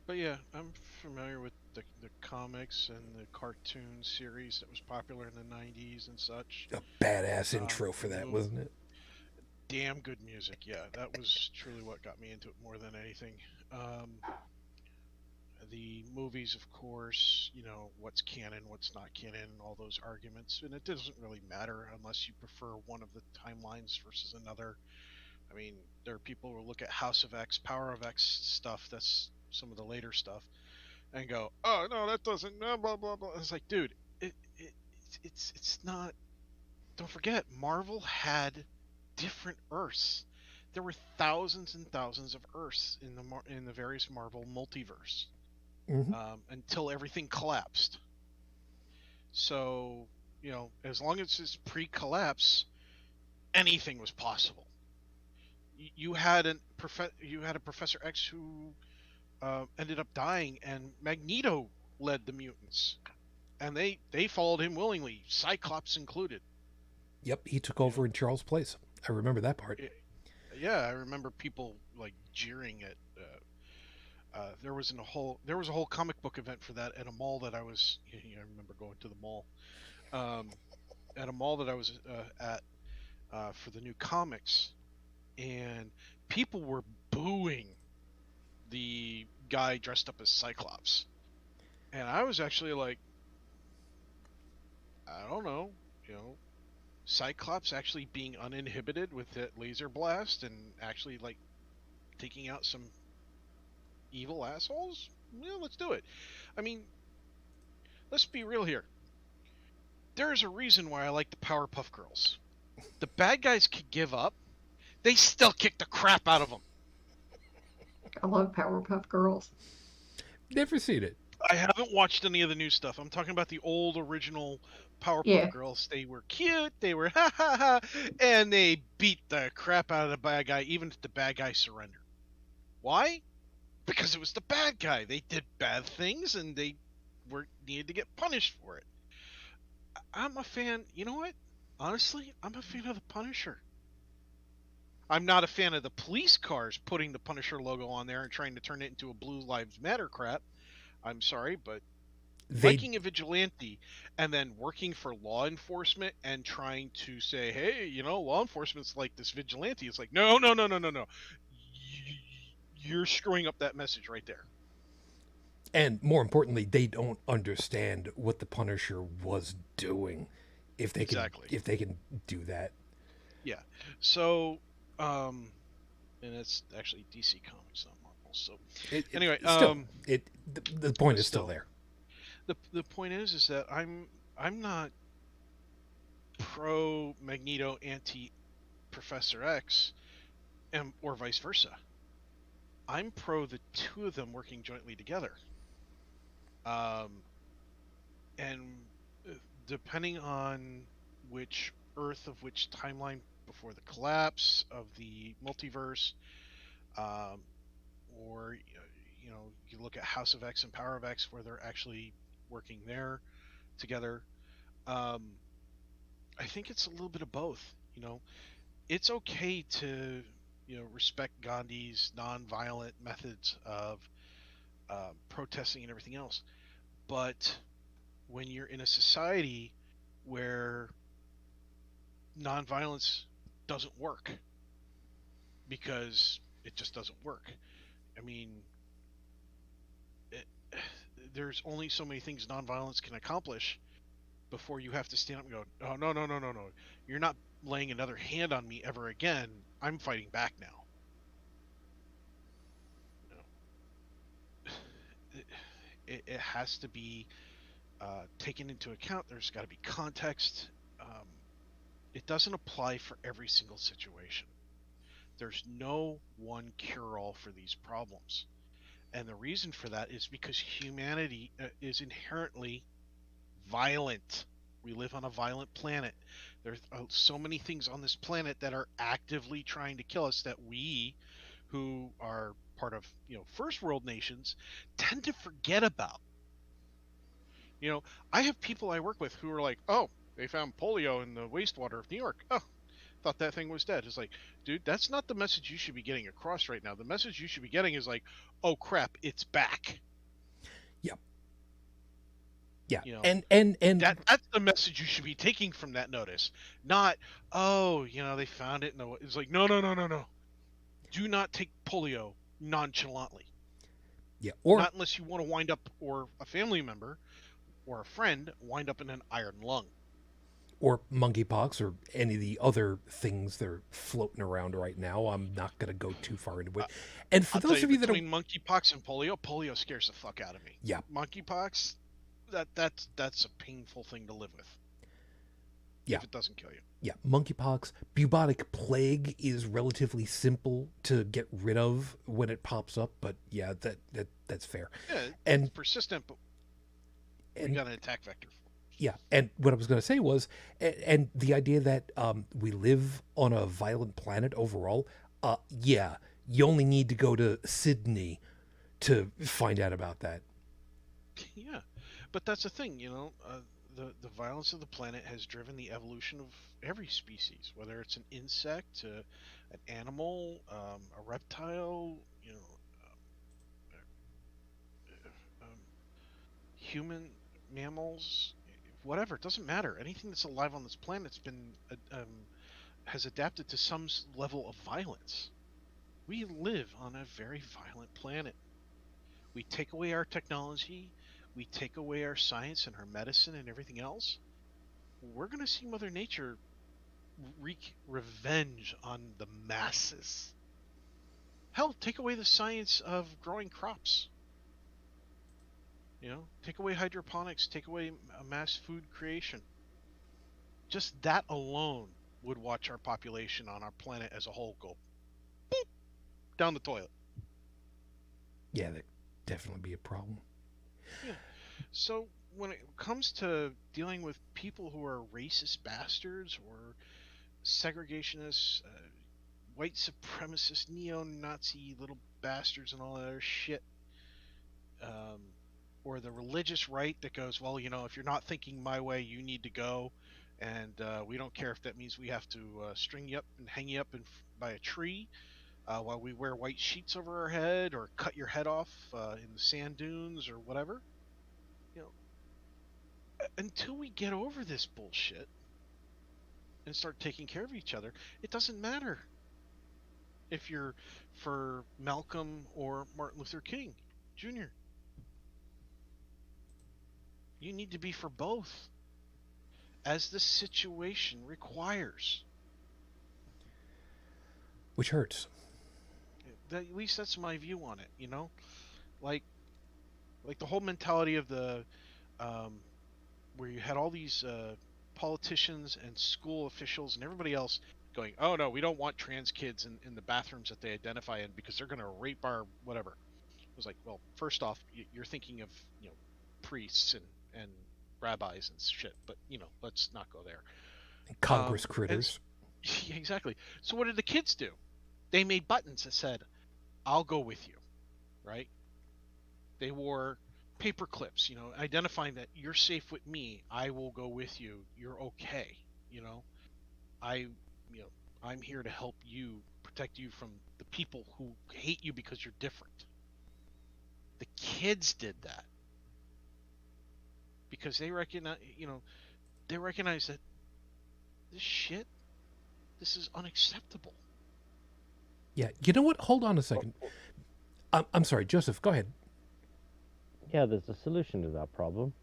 But yeah, I'm familiar with the comics and the cartoon series that was popular in the 90s and such. A badass intro for that, wasn't it? Damn good music. Yeah, that was truly what got me into it more than anything. The movies, of course, what's canon, what's not canon, and all those arguments. And it doesn't really matter unless you prefer one of the timelines versus another. I mean, there are people who look at House of X, Power of X stuff, that's some of the later stuff, and go, oh, no, that doesn't, blah, blah, blah, blah. It's like, dude, it's not, don't forget, Marvel had different Earths. There were thousands and thousands of Earths in the various Marvel multiverse. Mm-hmm. Until everything collapsed. So, as long as it's pre-collapse, anything was possible. You had a Professor X who ended up dying, and Magneto led the mutants, and they followed him willingly, Cyclops included. Yep, he took over in Charles' place. I remember that part. Yeah, I remember people like jeering at. There was a whole comic book event for that at a mall that I was. I remember going to the mall, at a mall that I was at for the new comics, and people were booing the guy dressed up as Cyclops, and I was actually like, I don't know, Cyclops actually being uninhibited with that laser blast and actually like taking out some evil assholes? Yeah, let's do it. I mean, let's be real here. There's a reason why I like the Powerpuff Girls. The bad guys could give up. They still kick the crap out of them. I love Powerpuff Girls. Never seen it. I haven't watched any of the new stuff. I'm talking about the old original Powerpuff Girls. They were cute. They were ha ha ha. And they beat the crap out of the bad guy, even if the bad guy surrendered. Why? Because it was the bad guy. They did bad things, and they needed to get punished for it. I'm a fan. You know what? Honestly, I'm a fan of the Punisher. I'm not a fan of the police cars putting the Punisher logo on there and trying to turn it into a Blue Lives Matter crap. I'm sorry, but liking a vigilante and then working for law enforcement and trying to say, hey, law enforcement's like this vigilante. It's like, no. You're screwing up that message right there. And more importantly, they don't understand what the Punisher was doing. If they can do that. Yeah. So, and it's actually DC Comics, not Marvel. So, anyway, the point is still there. The point is that I'm not pro Magneto, anti Professor X, or vice versa. I'm pro the two of them working jointly together. And depending on which Earth of which timeline before the collapse of the multiverse, or you look at House of X and Power of X where they're actually working there together. I think it's a little bit of both. It's okay to respect Gandhi's non-violent methods of protesting and everything else, but when you're in a society where non-violence doesn't work, because it just doesn't work. I mean, there's only so many things non-violence can accomplish before you have to stand up and go, oh, no. You're not laying another hand on me ever again. I'm fighting back now. It has to be taken into account. There's got to be context. It doesn't apply for every single situation. There's no one cure-all for these problems. And the reason for that is because humanity is inherently violent. We live on a violent planet. There's so many things on this planet that are actively trying to kill us that we, who are part of first world nations, tend to forget about. You know, I have people I work with who are like, oh, they found polio in the wastewater of New York. Oh, thought that thing was dead. It's like, dude, that's not the message you should be getting across right now. The message you should be getting is like, oh crap, it's back. Yeah. Yeah. You know, and that's the message you should be taking from that notice. Not, oh, you know, they found it. No, it's like, no. Do not take polio nonchalantly. yeah, or Not unless you want to wind up, or a family member or a friend wind up in an iron lung. or monkeypox or any of the other things that are floating around right now. I'm not going to go too far into it. And for I'll those tell of you that between monkeypox and polio scares the fuck out of me. Yeah. Monkeypox, that's a painful thing to live with. Yeah. If it doesn't kill you. Yeah, monkeypox, bubonic plague is relatively simple to get rid of when it pops up, but yeah, that's fair. Yeah, And- it's persistent, but we And got an attack vector. yeah, and what I was going to say was, and the idea that we live on a violent planet overall, yeah, you only need to go to Sydney to find out about that. Yeah, but that's the thing, you know. The violence of the planet has driven the evolution of every species, whether it's an insect, an animal, a reptile, you know, human, mammals, whatever. It doesn't matter. Anything that's alive on this planet's been has adapted to some level of violence. We live on a very violent planet. We take away our technology, we take away our science and our medicine and everything else, we're going to see Mother Nature wreak revenge on the masses. Hell, take away the science of growing crops. You know, take away hydroponics, take away mass food creation. Just that alone would watch our population on our planet as a whole go boop, down the toilet. Yeah, that'd definitely be a problem. Yeah. So when it comes to dealing with people who are racist bastards or segregationists, white supremacist, neo-Nazi little bastards and all that other shit, or the religious right that goes, well, you know, if you're not thinking my way, you need to go, and we don't care if that means we have to string you up and hang you up by a tree while we wear white sheets over our head, or cut your head off in the sand dunes or whatever. You know, until we get over this bullshit and start taking care of each other, it doesn't matter if you're for Malcolm or Martin Luther King Jr. You need to be for both, as the situation requires. Which hurts. At least that's my view on it, you know? Like the whole mentality of the where you had all these politicians and school officials and everybody else going, oh no, we don't want trans kids in the bathrooms that they identify in because they're going to rape our whatever. It was like, well, first off, you're thinking of, you know, priests and rabbis and shit, but you know, let's not go there. Congress critters. Yeah, exactly. So what did the kids do? They made buttons that said, I'll go with you, right? They wore paper clips, you know, identifying that you're safe with me, I will go with you, you're okay, you know. I'm here to help you, protect you from the people who hate you because you're different. The kids did that because they recognize, you know, they recognize that this is unacceptable. Yeah, you know what? Hold on a second. I'm sorry, Joseph, go ahead. Yeah, there's a solution to that problem.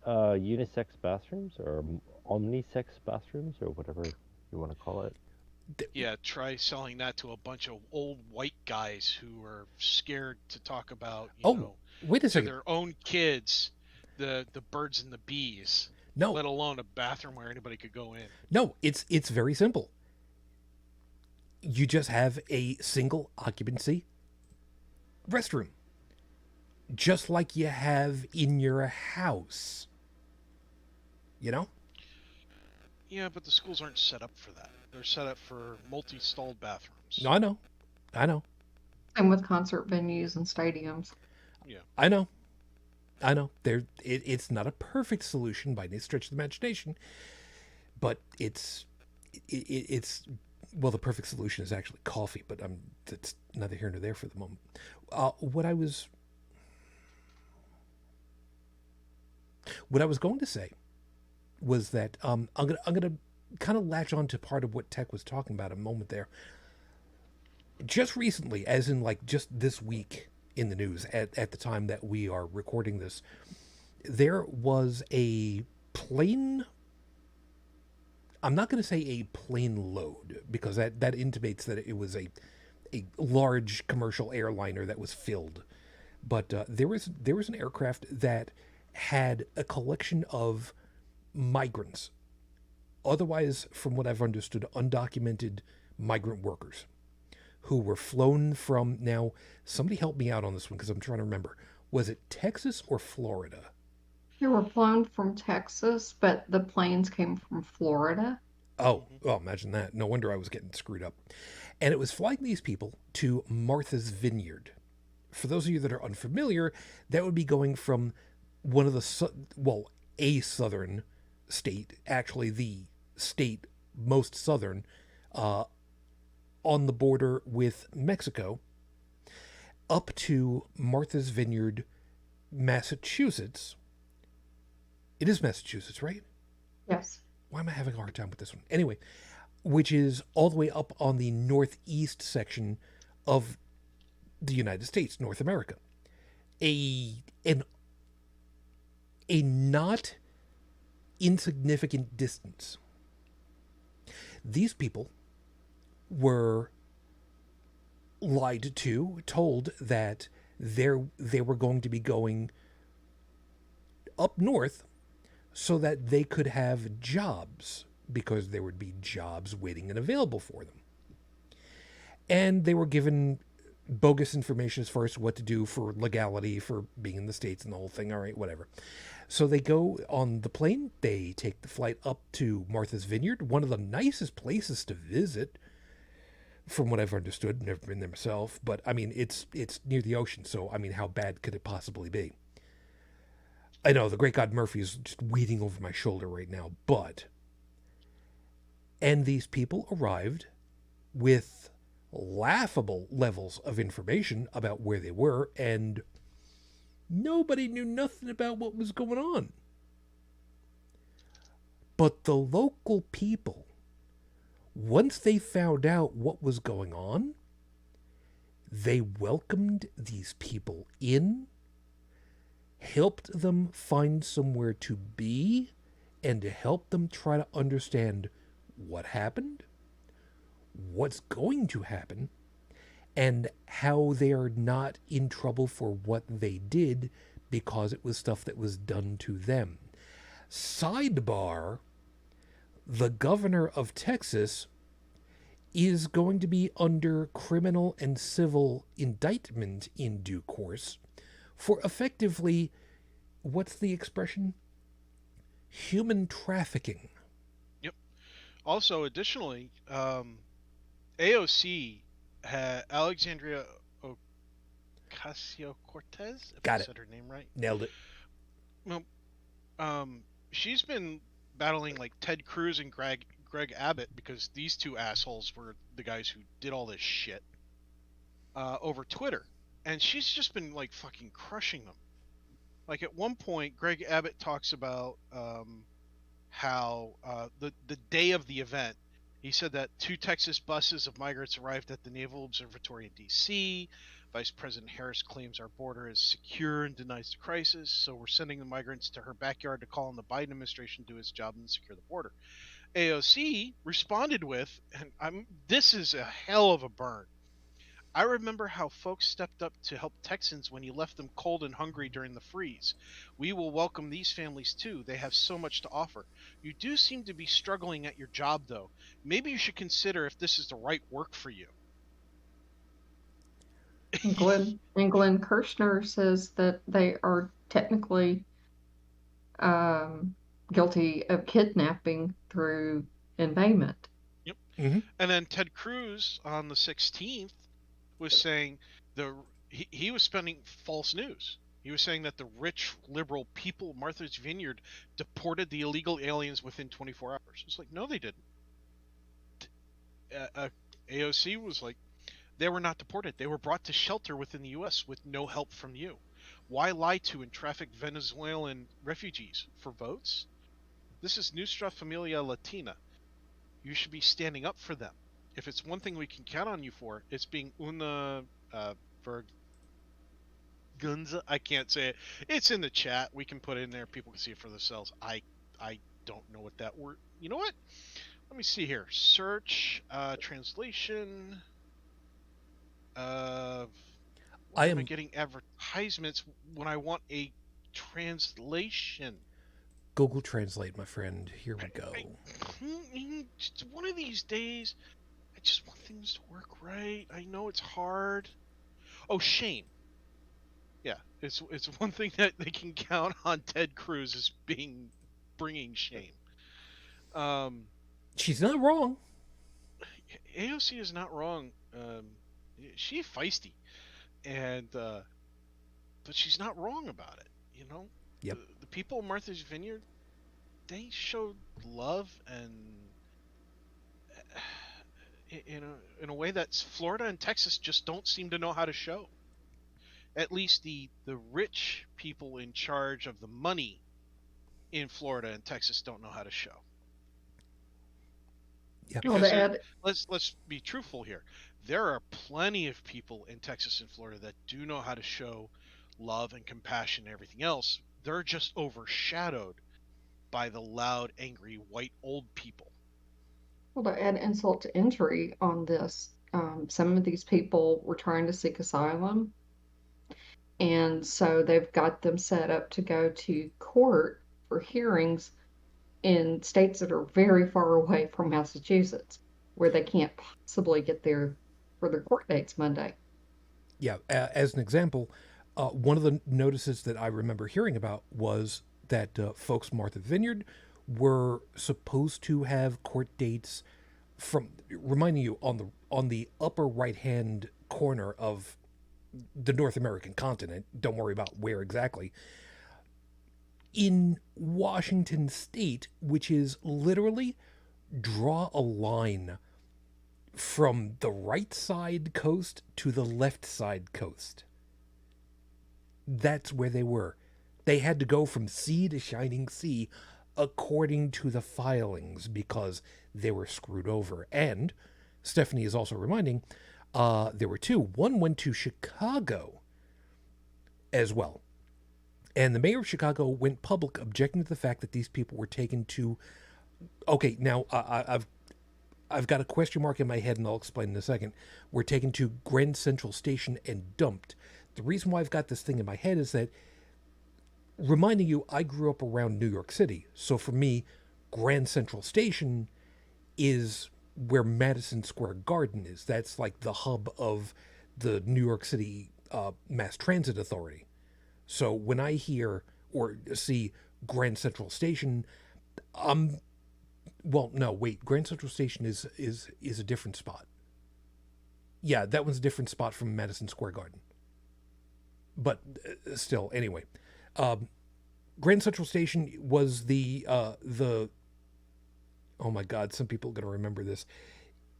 Unisex bathrooms or omnisex bathrooms or whatever you want to call it. Yeah, try selling that to a bunch of old white guys who are scared to talk about, you know, wait a to second. their own kids, the birds and the bees. No. Let alone a bathroom where anybody could go in. No, it's very simple. You just have a single occupancy restroom, just like you have in your house. You know? Yeah, but the schools aren't set up for that. They're set up for multi-stalled bathrooms. No, I know. And with concert venues and stadiums. Yeah. I know. I know it's not a perfect solution by any stretch of the imagination, but it's well, the perfect solution is actually coffee, but that's neither here nor there for the moment. What I was going to say was that I'm gonna kind of latch on to part of what Tech was talking about a moment there. Just recently, as in like just this week in the news, at the time that we are recording this, there was a plane. I'm not going to say a plane load because that intimates that it was a large commercial airliner that was filled, but there was an aircraft that had a collection of migrants, otherwise, from what I've understood, undocumented migrant workers who were flown from, now somebody help me out on this one because I'm trying to remember, was it Texas or Florida? They were flown from Texas, but the planes came from Florida. Oh, imagine that. No wonder I was getting screwed up. And it was flying these people to Martha's Vineyard. For those of you that are unfamiliar, that would be going from one of the, a southern state, actually the state most southern, on the border with Mexico, up to Martha's Vineyard, Massachusetts. It is Massachusetts, right? Yes. Why am I having a hard time with this one? Anyway, which is all the way up on the northeast section of the United States, North America. A not insignificant distance. These people were lied to, told that they were going to be going up north so that they could have jobs, because there would be jobs waiting and available for them. And they were given bogus information as far as what to do for legality, for being in the States and the whole thing. All right, whatever. So they go on the plane. They take the flight up to Martha's Vineyard, one of the nicest places to visit, from what I've understood. Never been there myself, but I mean, it's near the ocean, so I mean, how bad could it possibly be? I know the great God Murphy is just weeding over my shoulder right now, and these people arrived with laughable levels of information about where they were, and nobody knew nothing about what was going on. But the local people, once they found out what was going on, they welcomed these people in, helped them find somewhere to be, and to help them try to understand what happened, what's going to happen, and how they are not in trouble for what they did because it was stuff that was done to them. Sidebar, the governor of Texas is going to be under criminal and civil indictment in due course for effectively, what's the expression? Human trafficking. Yep. Also, additionally, AOC had Alexandria Ocasio-Cortez, if Got I it. said her name right. Nailed it. Well, she's been battling like Ted Cruz and Greg Abbott, because these two assholes were the guys who did all this shit over Twitter, and she's just been like fucking crushing them. Like at one point, Greg Abbott talks about how the day of the event, he said that 2 Texas buses of migrants arrived at the Naval Observatory in D.C. Vice President Harris claims our border is secure and denies the crisis, so we're sending the migrants to her backyard to call on the Biden administration to do its job and secure the border. AOC responded with, and this is a hell of a burn. I remember how folks stepped up to help Texans when you left them cold and hungry during the freeze. We will welcome these families too. They have so much to offer. You do seem to be struggling at your job, though. Maybe you should consider if this is the right work for you. Glenn Kirshner says that they are technically guilty of kidnapping through embayment. Yep. Mm-hmm. And then Ted Cruz on the 16th was saying he was spending false news. He was saying that the rich, liberal people of Martha's Vineyard deported the illegal aliens within 24 hours. It's like, no, they didn't. AOC was like, they were not deported. They were brought to shelter within the U.S. with no help from you. Why lie to and traffic Venezuelan refugees for votes? This is Nuestra Familia Latina. You should be standing up for them. If it's one thing we can count on you for, it's being una vergunza. I can't say it. It's in the chat. We can put it in there. People can see it for themselves. I don't know what that word. You know what? Let me see here. Search translation. Why am I getting advertisements when I want a translation? Google Translate, my friend. Here we go. Just one of these days, I just want things to work right. I know it's hard. Oh, shame. Yeah, it's one thing that they can count on Ted Cruz as bringing shame. She's not wrong. AOC is not wrong. She's feisty, and but she's not wrong about it. You know. Yep. The people of Martha's Vineyard, they showed love and in a way that Florida and Texas just don't seem to know how to show. At least the rich people in charge of the money in Florida and Texas don't know how to show. Yep. Let's be truthful here. There are plenty of people in Texas and Florida that do know how to show love and compassion and everything else. They're just overshadowed by the loud, angry, white old people. Well, to add insult to injury on this, some of these people were trying to seek asylum, and so they've got them set up to go to court for hearings in states that are very far away from Massachusetts, where they can't possibly get there for their court dates Monday. Yeah, as an example, one of the notices that I remember hearing about was that folks Martha Vineyard were supposed to have court dates from, reminding you, on the upper right-hand corner of the North American continent. Don't worry about where exactly. In Washington State, which is literally draw a line from the right side coast to the left side coast. That's where they were. They had to go from sea to shining sea according to the filings because they were screwed over. And Stephanie is also reminding, there were two. One went to Chicago as well. And the mayor of Chicago went public objecting to the fact that these people were taken to... Okay, now I've got a question mark in my head, and I'll explain in a second. Were taken to Grand Central Station and dumped. The reason why I've got this thing in my head is that, reminding you, I grew up around New York City. So for me, Grand Central Station is where Madison Square Garden is. That's like the hub of the New York City Mass Transit Authority. So when I hear or see Grand Central Station, well, no, wait. Grand Central Station is a different spot. Yeah, that one's a different spot from Madison Square Garden. But still, anyway, Grand Central Station was the oh my God, some people are going to remember this.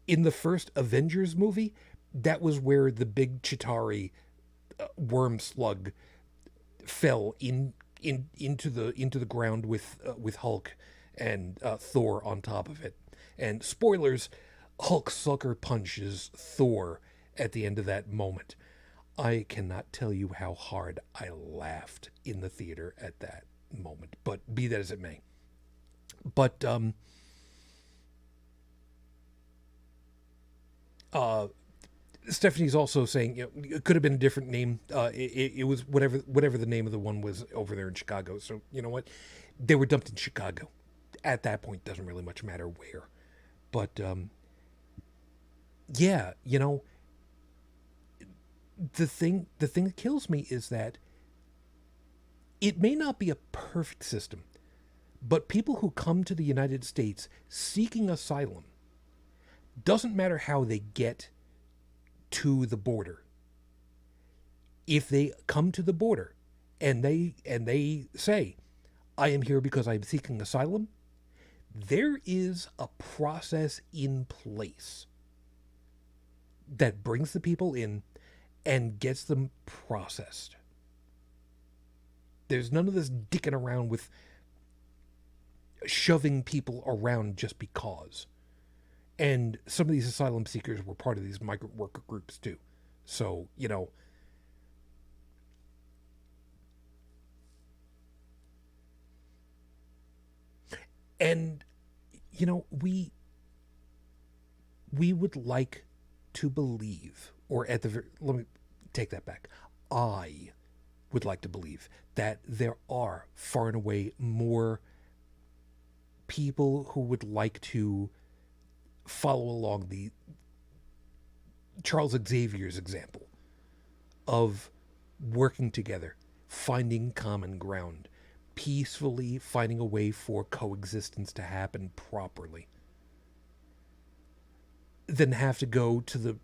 In the first Avengers movie, that was where the big Chitauri worm slug fell into the ground with Hulk and Thor on top of it. And spoilers, Hulk sucker punches Thor at the end of that moment. I cannot tell you how hard I laughed in the theater at that moment, but be that as it may. But Stephanie's also saying, you know, it could have been a different name. It was whatever the name of the one was over there in Chicago. So you know what, they were dumped in Chicago. At that point, doesn't really much matter where. But yeah, you know, the thing that kills me is that it may not be a perfect system, but people who come to the United States seeking asylum, doesn't matter how they get to the border. If they come to the border and they say, I am here because I am seeking asylum, there is a process in place that brings the people in and gets them processed. There's none of this dicking around with shoving people around just because. And some of these asylum seekers were part of these migrant worker groups too. So, you know, and you know, we would like to believe, or at the very, let me take that back. I would like to believe that there are far and away more people who would like to follow along the Charles Xavier's example of working together, finding common ground, peacefully finding a way for coexistence to happen properly, than have to go to the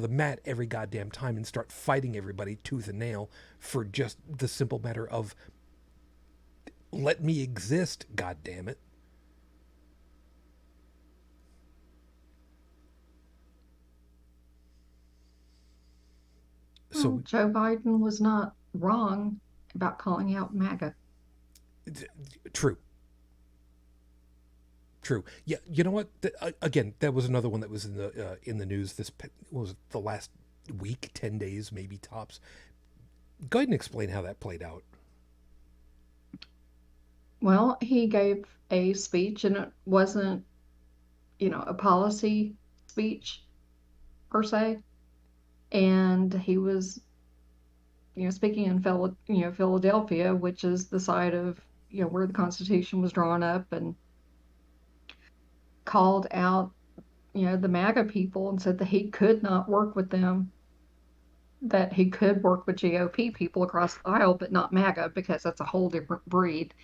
mat every goddamn time and start fighting everybody tooth and nail for just the simple matter of let me exist, god damn it. So Well, Joe Biden was not wrong about calling out MAGA. True. Yeah, you know what? Again, that was another one that was in the news. This was the last week, 10 days, maybe tops. Go ahead and explain how that played out. Well, he gave a speech, and it wasn't, a policy speech per se. And he was, speaking in Philadelphia, which is the site of, where the Constitution was drawn up, and called out, the MAGA people and said that he could not work with them, that he could work with GOP people across the aisle, but not MAGA, because that's a whole different breed.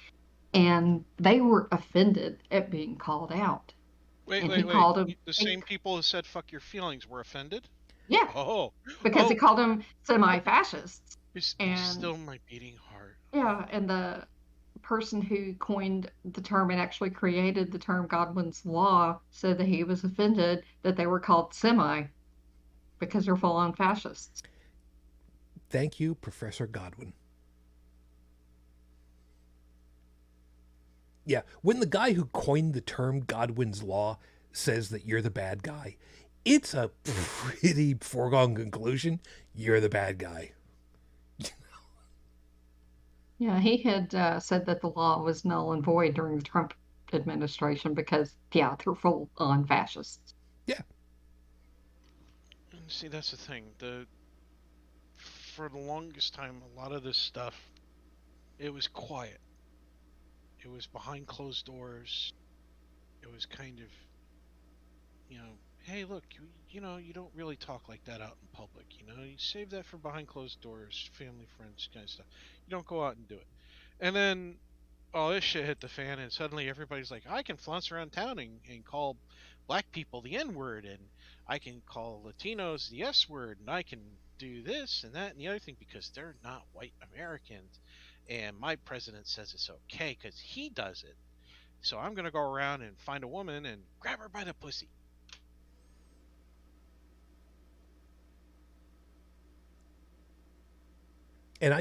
And they were offended at being called out. Wait. The same people who said "fuck your feelings" were offended. Yeah. Oh. Because he called them semi-fascists. It's still my beating heart. Yeah, and the person who coined the term and actually created the term Godwin's Law said that he was offended that they were called semi because they're full-on fascists. Thank you, Professor Godwin. Yeah, when the guy who coined the term Godwin's Law says that you're the bad guy, it's a pretty foregone conclusion. You're the bad guy. Yeah, he had said that the law was null and void during the Trump administration because, they're full-on fascists. Yeah. And see, that's the thing. For the longest time, a lot of this stuff, it was quiet. It was behind closed doors. It was kind of, hey, look, you don't really talk like that out in public. You save that for behind closed doors, family, friends, kind of stuff. You don't go out and do it. And then all this shit hit the fan, and suddenly everybody's like, I can flounce around town and call black people the N-word, and I can call Latinos the S-word, and I can do this and that and the other thing because they're not white Americans. And my president says it's okay because he does it. So I'm going to go around and find a woman and grab her by the pussy. And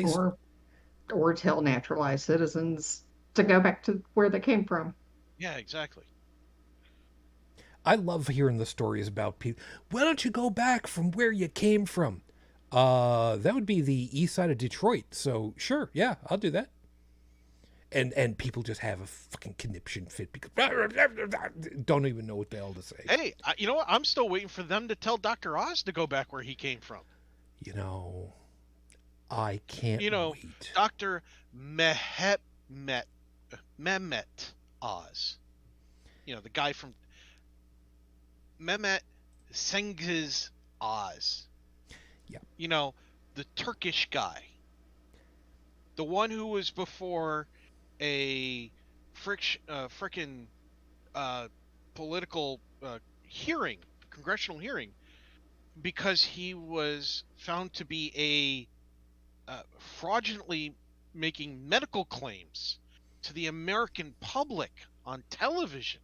or tell naturalized citizens to go back to where they came from. Yeah, exactly. I love hearing the stories about people. Why don't you go back from where you came from? That would be the east side of Detroit. So sure, yeah, I'll do that. And people just have a fucking conniption fit because don't even know what the hell to say. Hey, you know what? I'm still waiting for them to tell Dr. Oz to go back where he came from. I can't wait. Dr. Mehmet Oz. The guy from Mehmet Cengiz Oz. Yeah. The Turkish guy. The one who was before a frickin' political hearing, congressional hearing, because he was found to be fraudulently making medical claims to the American public on television.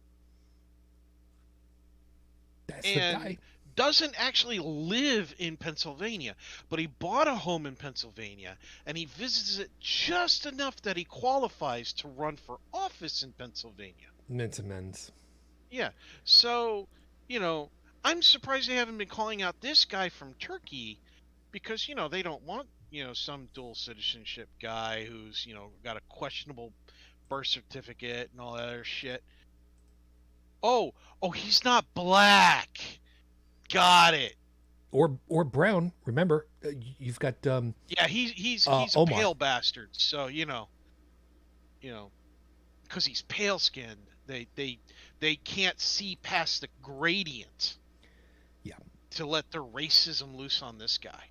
That's the And guy. doesn't actually live in Pennsylvania, but he bought a home in Pennsylvania, and he visits it just enough that he qualifies to run for office in Pennsylvania. Mince amends. Yeah, so, I'm surprised they haven't been calling out this guy from Turkey, because, they don't want, some dual citizenship guy who's, got a questionable birth certificate and all that other shit. Oh, he's not black. Got it. Or brown. Remember, you've got Yeah, he's a Omar. pale bastard. So because he's pale skinned, they can't see past the gradient. Yeah. To let their racism loose on this guy,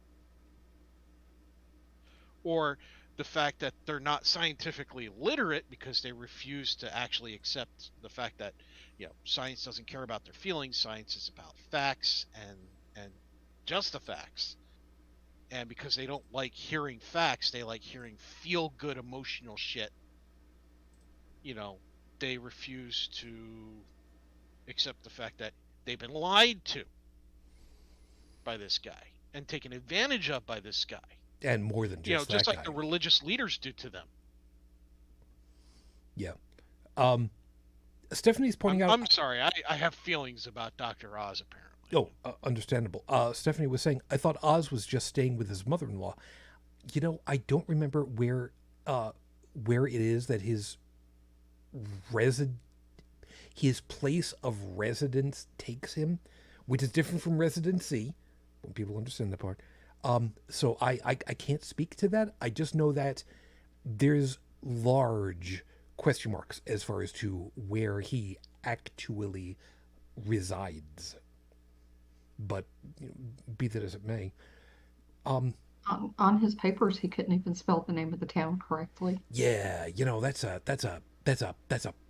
or the fact that they're not scientifically literate because they refuse to actually accept the fact that science doesn't care about their feelings. Science is about facts and just the facts. And because they don't like hearing facts, they like hearing feel good emotional shit. They refuse to accept the fact that they've been lied to by this guy and taken advantage of by this guy. And more than just just that like guy. the religious leaders do to them. Yeah. Stephanie's pointing out. I'm sorry, I have feelings about Dr. Oz, apparently. Oh, understandable. Stephanie was saying, I thought Oz was just staying with his mother-in-law. I don't remember where it is that his place of residence takes him, which is different from residency, when people understand that part. So I can't speak to that. I just know that there's large question marks as far as to where he actually resides. But be that as it may, On his papers, he couldn't even spell the name of the town correctly. yeah, that's a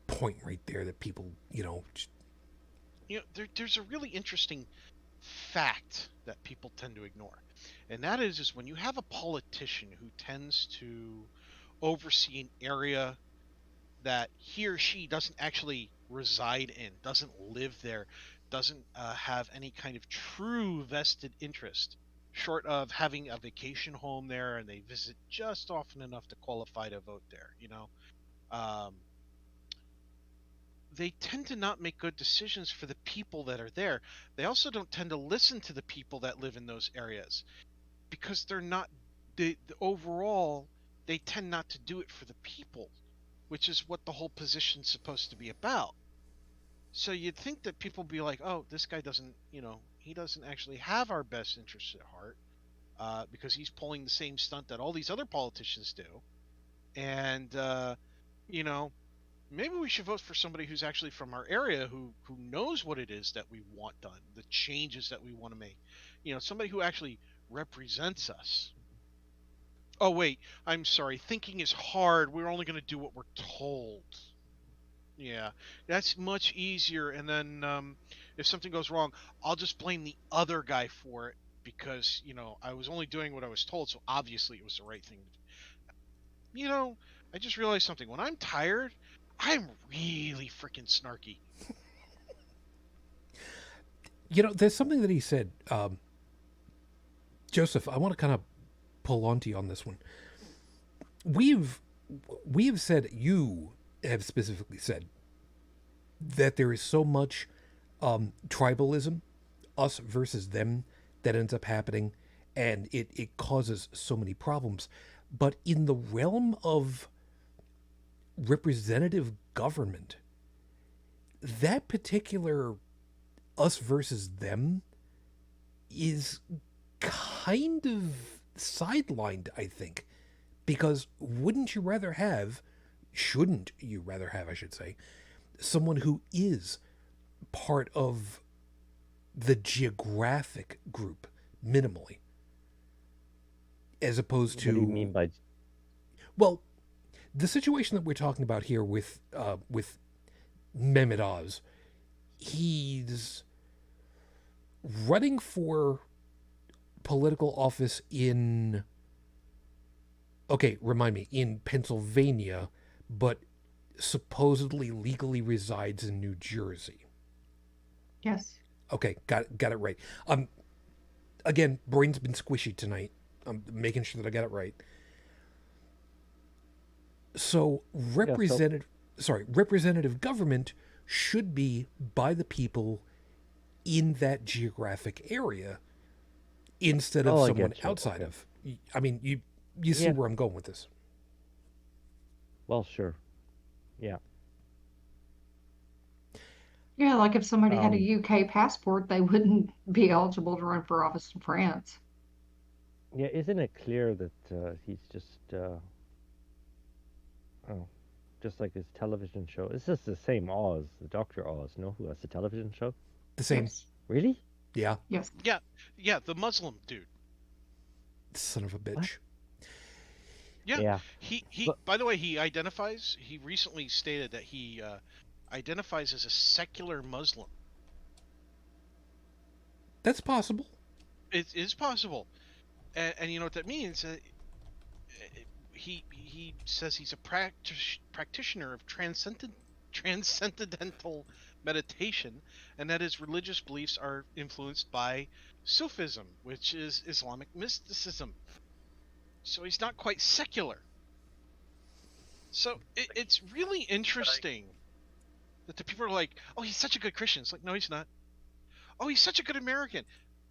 point right there that people, just... There's a really interesting fact that people tend to ignore, and that is when you have a politician who tends to oversee an area that he or she doesn't actually reside in, doesn't live there, doesn't have any kind of true vested interest, short of having a vacation home there, and they visit just often enough to qualify to vote there. They tend to not make good decisions for the people that are there. They also don't tend to listen to the people that live in those areas, because they're not. Overall, they tend not to do it for the people, which is what the whole position's supposed to be about. So you'd think that people would be like, oh, this guy doesn't, he doesn't actually have our best interests at heart, because he's pulling the same stunt that all these other politicians do. And, maybe we should vote for somebody who's actually from our area, who knows what it is that we want done, the changes that we want to make. Somebody who actually represents us. Oh, wait, I'm sorry. Thinking is hard. We're only going to do what we're told. Yeah, that's much easier. And then if something goes wrong, I'll just blame the other guy for it because, I was only doing what I was told, so obviously it was the right thing to do. I just realized something. When I'm tired, I'm really freaking snarky. There's something that he said. Joseph, I want to kind of pull onto you on this one. We've said, you have specifically said, that there is so much tribalism, us versus them, that ends up happening, and it causes so many problems. But in the realm of representative government, that particular us versus them is kind of sidelined, I think, because shouldn't you rather have, I should say, someone who is part of the geographic group minimally, as opposed to... What do you mean by... Well, the situation that we're talking about here with Mehmet Oz, he's running for political office in Okay, remind me, in Pennsylvania, but supposedly legally resides in New Jersey. Yes. Okay, got it right. Again, brain's been squishy tonight. I'm making sure that I got it right. So Yeah, so representative government should be by the people in that geographic area instead of oh, I someone get you. outside Okay. of. I mean, you see Yeah. where I'm going with this. Well, sure. Yeah. Yeah, like if somebody had a Um. UK passport, they wouldn't be eligible to run for office in France. Yeah. Isn't it clear that he's just oh, just like his television show? It's just the same Oz, the Doctor Oz, no? Who has the television show? The same. Yes. Really? Yeah. Yes. Yeah, the Muslim dude. Son of a bitch. What? Yeah. Yeah. He But by the way, he recently stated that he identifies as a secular Muslim. That's possible. It is possible. And you know what that means? He says he's a practitioner of transcendental meditation, and that his religious beliefs are influenced by Sufism, which is Islamic mysticism. So he's not quite secular. So it's really interesting that the people are like, "Oh, he's such a good Christian." It's like, no, he's not. Oh, he's such a good American.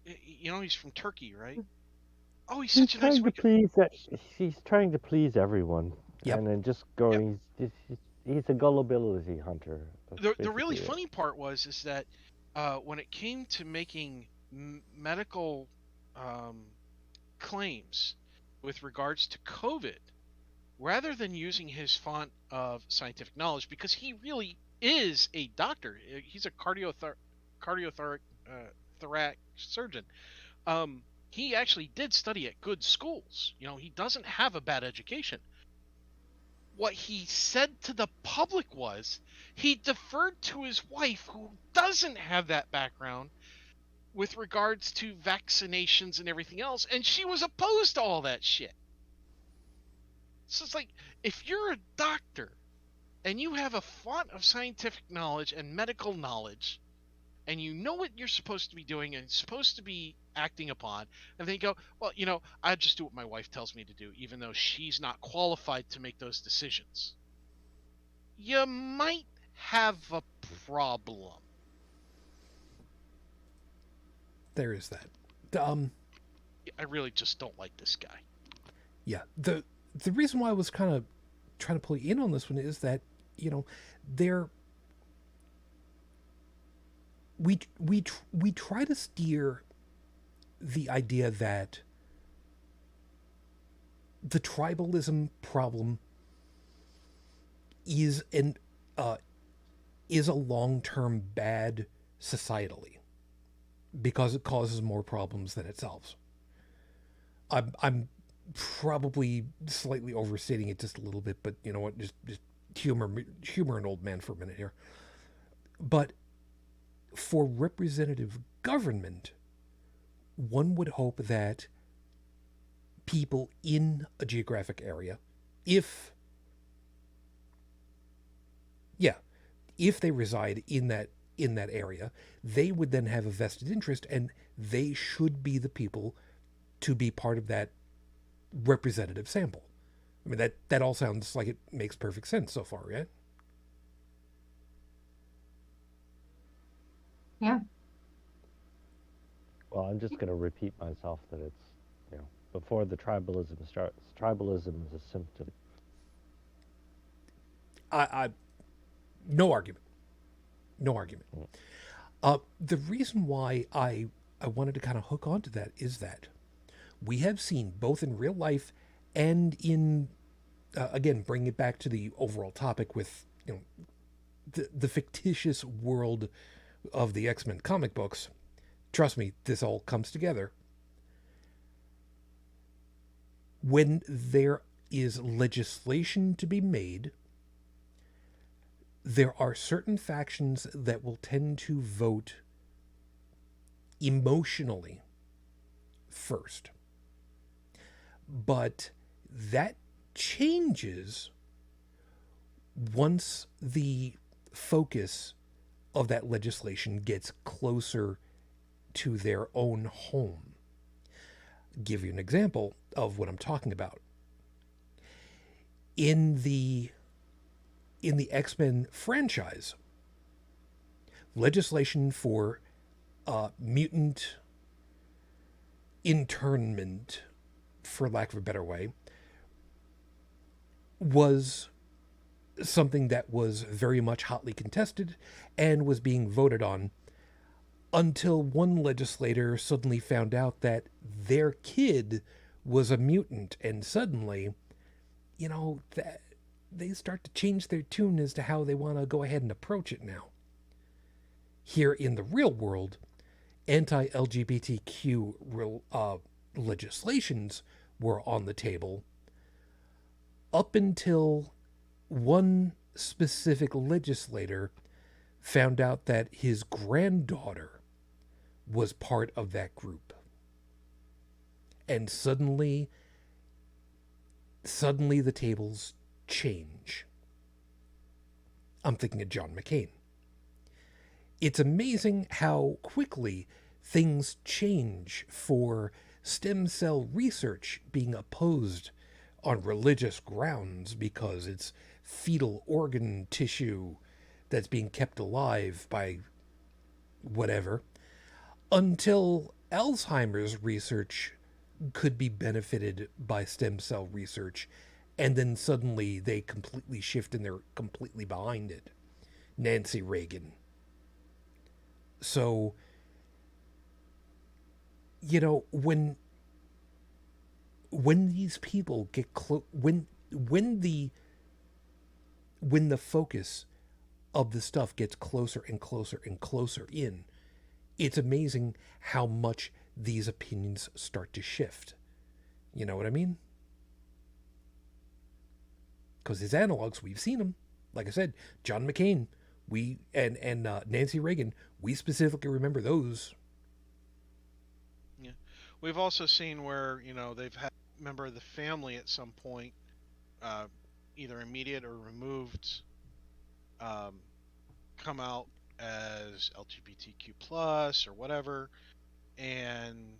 You know, he's from Turkey, right? Oh, he's he's such a nice trying to white guy. please. He's trying to please everyone, Yep. and then just Yep. going. He's a gullibility hunter. That's The really basically it. funny part is that when it came to making medical claims with regards to COVID, rather than using his font of scientific knowledge, because he really is a doctor, he's a cardiothoracic surgeon. He actually did study at good schools. You know, he doesn't have a bad education. What he said to the public was he deferred to his wife, who doesn't have that background, with regards to vaccinations and everything else, and she was opposed to all that shit. So it's like, if you're a doctor and you have a font of scientific knowledge and medical knowledge, and you know what you're supposed to be doing and supposed to be acting upon, and then you go, well, you know, I just do what my wife tells me to do, even though she's not qualified to make those decisions, you might have a problem. There is that. I really just don't like this guy. Yeah. The reason why I was kind of trying to pull you in on this one is that, you know, we try to steer the idea that the tribalism problem is a long-term bad societally because it causes more problems than it solves. I'm probably slightly overstating it just a little bit, but you know what? Just humor an old man for a minute here. But for representative government, one would hope that people in a geographic area, if they reside in that area, they would then have a vested interest, and they should be the people to be part of that representative sample. I mean, that all sounds like it makes perfect sense so far, right? Yeah. Well, I'm just going to repeat myself that it's, you know, before the tribalism starts, tribalism is a symptom. I no argument. The reason why I wanted to kind of hook onto that is that we have seen both in real life and in again, bringing it back to the overall topic with, you know, the fictitious world of the X-Men comic books. Trust me, this all comes together. When there is legislation to be made, there are certain factions that will tend to vote emotionally first. But that changes once the focus of that legislation gets closer to their own home. Give you an example of what I'm talking about. In the X-Men franchise, legislation for mutant internment, for lack of a better way, was something that was very much hotly contested and was being voted on until one legislator suddenly found out that their kid was a mutant, and suddenly, that they start to change their tune as to how they want to go ahead and approach it now. Here in the real world, anti-LGBTQ legislations were on the table up until one specific legislator found out that his granddaughter was part of that group. And suddenly the tables change. I'm thinking of John McCain. It's amazing how quickly things change for stem cell research being opposed on religious grounds because it's fetal organ tissue that's being kept alive by whatever, until Alzheimer's research could be benefited by stem cell research, and then suddenly they completely shift and they're completely behind it. Nancy Reagan. So, when these people get when the focus of the stuff gets closer and closer and closer in, it's amazing how much these opinions start to shift. You know what I mean? Because his analogs, we've seen them. Like I said, John McCain, and Nancy Reagan, we specifically remember those. Yeah. We've also seen where, they've had a member of the family at some point, either immediate or removed, come out as LGBTQ plus or whatever, and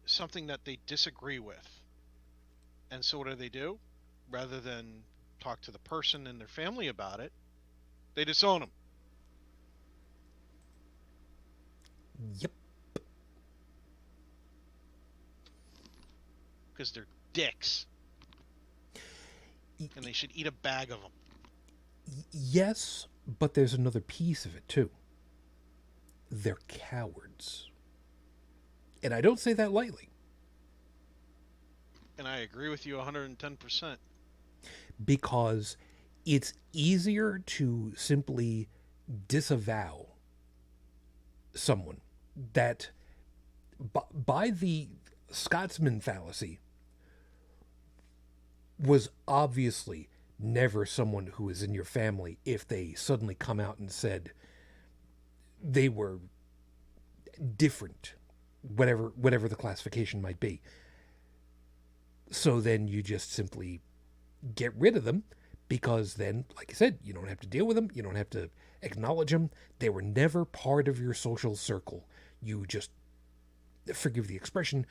something that they disagree with. And so what do? Rather than talk to the person and their family about it, they disown them. Yep. Because they're dicks. And they should eat a bag of them. Yes, but there's another piece of it too. They're cowards. And I don't say that lightly. And I agree with you 110%. Because it's easier to simply disavow someone that, by the Scotsman fallacy, was obviously never someone who is in your family if they suddenly come out and said they were different, whatever the classification might be. So then you just simply get rid of them, because then, like I said, you don't have to deal with them. You don't have to acknowledge them. They were never part of your social circle. You just, forgive the expression,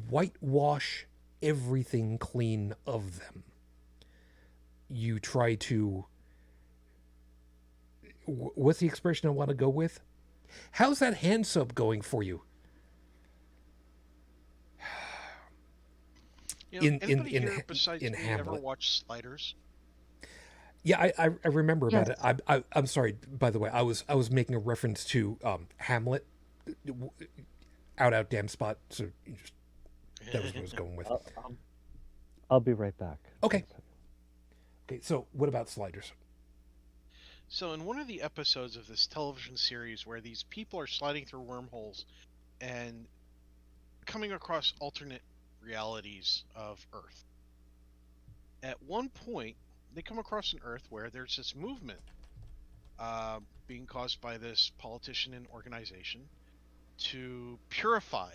whitewash everything clean of them. You try to, what's the expression I want to go with? How's that hand soap going for you? Anybody here besides me Hamlet ever watch Sliders? Yeah, I remember about Yes. it. I'm sorry. By the way, I was making a reference to Hamlet. Out damn spot. So that was what I was going with. I'll be right back. Okay. Okay. So what about Sliders? So in one of the episodes of this television series where these people are sliding through wormholes and coming across alternate realities of Earth. At one point, they come across an Earth where there's this movement being caused by this politician and organization to purify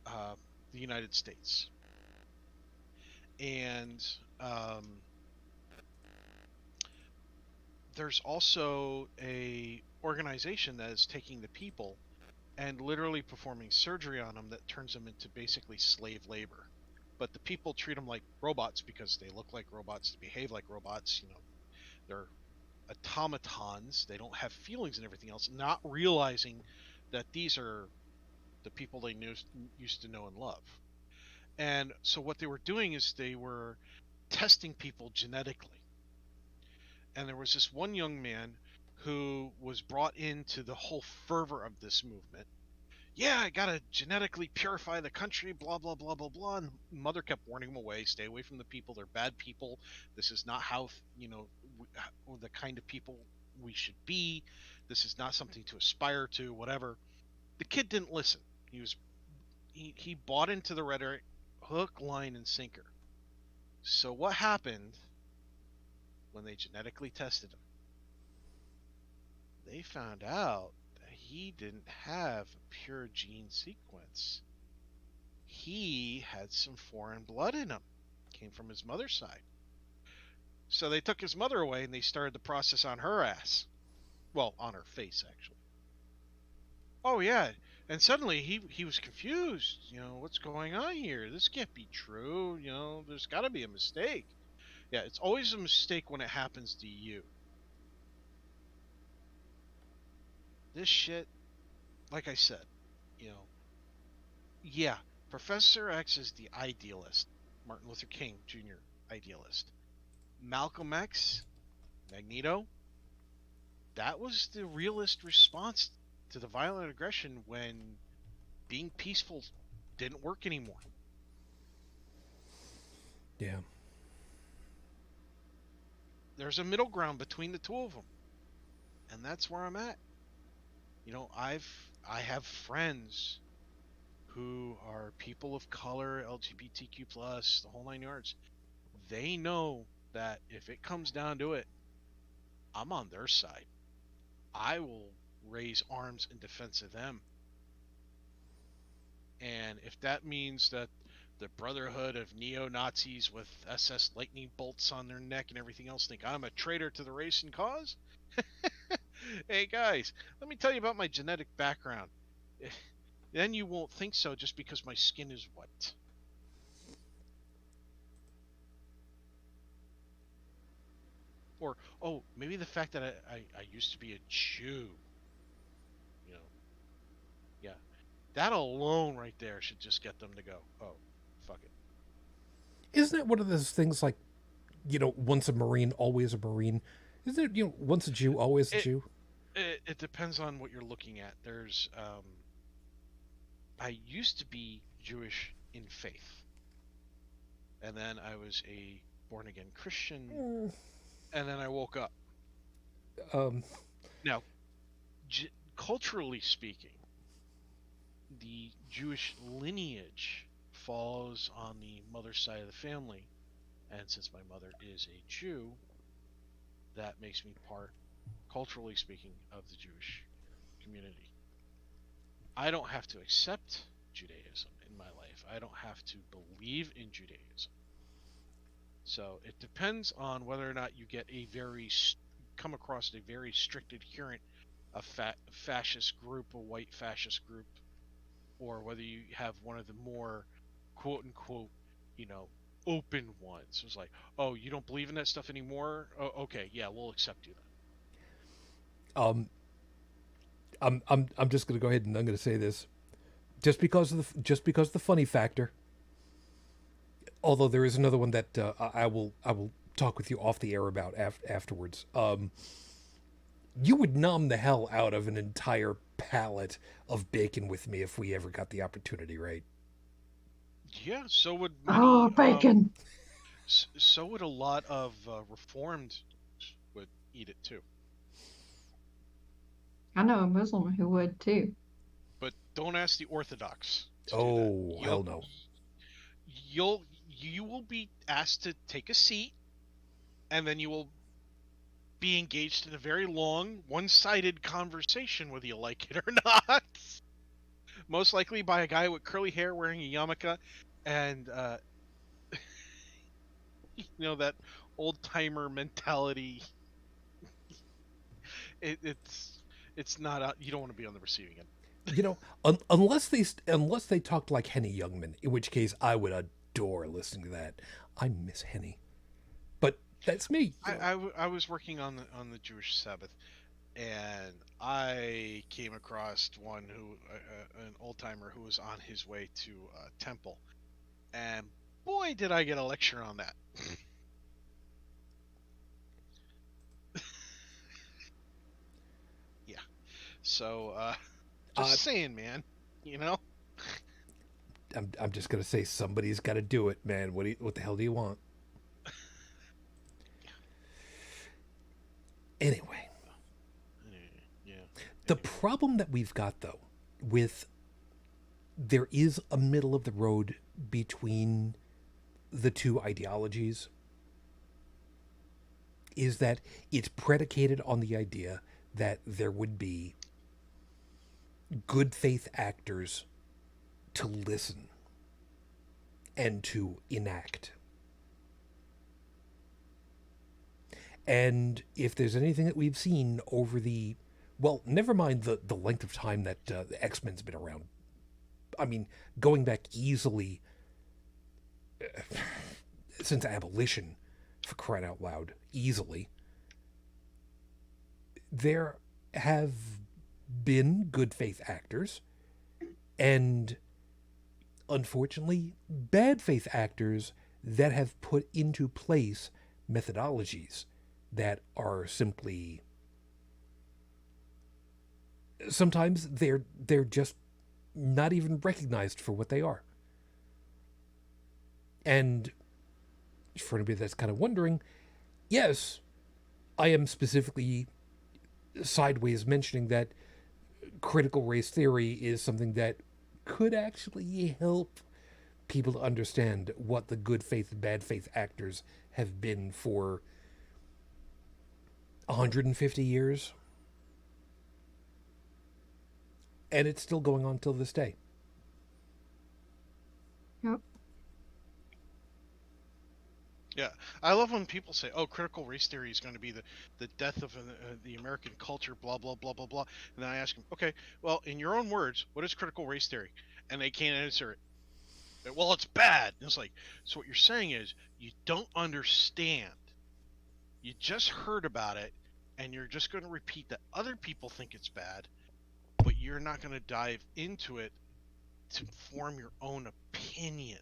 the United States. And there's also a organization that is taking the people and literally performing surgery on them that turns them into basically slave labor. But the people treat them like robots because they look like robots, they behave like robots. They're automatons. They don't have feelings and everything else, not realizing that these are the people they used to know and love. And so what they were doing is they were testing people genetically. And there was this one young man who was brought into the whole fervor of this movement. Yeah, I gotta genetically purify the country, blah, blah, blah, blah, blah. And mother kept warning him away, stay away from the people, they're bad people. This is not how, the kind of people we should be. This is not something to aspire to, whatever. The kid didn't listen. He bought into the rhetoric, hook, line, and sinker. So what happened when they genetically tested him? They found out that he didn't have a pure gene sequence. He had some foreign blood in him. Came from his mother's side. So they took his mother away and they started the process on her ass. Well, on her face, actually. Oh, yeah. And suddenly he was confused. What's going on here? This can't be true. There's got to be a mistake. Yeah, it's always a mistake when it happens to you. This shit, like I said, yeah, Professor X is the idealist. Martin Luther King Jr. idealist. Malcom-X, Magneto, that was the realist response to the violent aggression when being peaceful didn't work anymore. Yeah. There's a middle ground between the two of them. And that's where I'm at. I have friends who are people of color, LGBTQ+, the whole 9 yards. They know that if it comes down to it, I'm on their side. I will raise arms in defense of them. And if that means that the Brotherhood of neo-Nazis with SS lightning bolts on their neck and everything else think I'm a traitor to the race and cause, hey guys, let me tell you about my genetic background. Then you won't think so just because my skin is white. Or, oh, maybe the fact that I used to be a Jew. Yeah. That alone right there should just get them to go, oh, fuck it. Isn't it one of those things like, once a Marine, always a Marine? Isn't it, once a Jew, always a Jew? It depends on what you're looking at. There's, I used to be Jewish in faith. And then I was a born-again Christian. And then I woke up. Now, culturally speaking, the Jewish lineage falls on the mother's side of the family. And since my mother is a Jew, that makes me part, culturally speaking, of the Jewish community. I don't have to accept Judaism in my life. I don't have to believe in Judaism. So it depends on whether or not you get come across a very strict adherent, a fascist group, a white fascist group, or whether you have one of the more quote unquote, open ones. It's like, oh, you don't believe in that stuff anymore? Oh, okay, yeah, we'll accept you then. I'm just gonna go ahead and I'm gonna say this, just because of the funny factor. Although there is another one that I will talk with you off the air about afterwards. You would numb the hell out of an entire pallet of bacon with me if we ever got the opportunity, right? Yeah, so would bacon. So would a lot of Reformed would eat it too. I know a Muslim who would too. But don't ask the Orthodox. Oh, hell no. You will be asked to take a seat, and then you will be engaged in a very long, one-sided conversation, whether you like it or not. Most likely by a guy with curly hair wearing a yarmulke, and That old timer mentality. It's not you don't want to be on the receiving end. Unless they talked like Henny Youngman, in which case I would adore listening to that. I miss Henny, but that's me. I was working on the Jewish Sabbath, and I came across one an old timer who was on his way to temple, and boy did I get a lecture on that. Yeah, so just saying, man. I'm just gonna say somebody's got to do it, man. What the hell do you want? Anyway, yeah. The problem that we've got though, with there is a middle of the road between the two ideologies, is that it's predicated on the idea that there would be good faith actors to listen and to enact. And if there's anything that we've seen over never mind the length of time that the X-Men's been around. I mean, going back easily since abolition, for crying out loud, easily. There have been good faith actors and, unfortunately, bad faith actors that have put into place methodologies that are simply, sometimes they're just not even recognized for what they are. And for anybody that's kind of wondering, yes, I am specifically sideways mentioning that critical race theory is something that could actually help people to understand what the good faith and bad faith actors have been for 150 years. And it's still going on till this day. Yep. Yeah, I love when people say, "Oh, critical race theory is going to be the death of the American culture," blah blah blah blah blah. And then I ask them, "Okay, well, in your own words, what is critical race theory?" And they can't answer it. Well, it's bad. And it's like, so what you're saying is you don't understand. You just heard about it, and you're just going to repeat that other people think it's bad, but you're not going to dive into it to form your own opinion.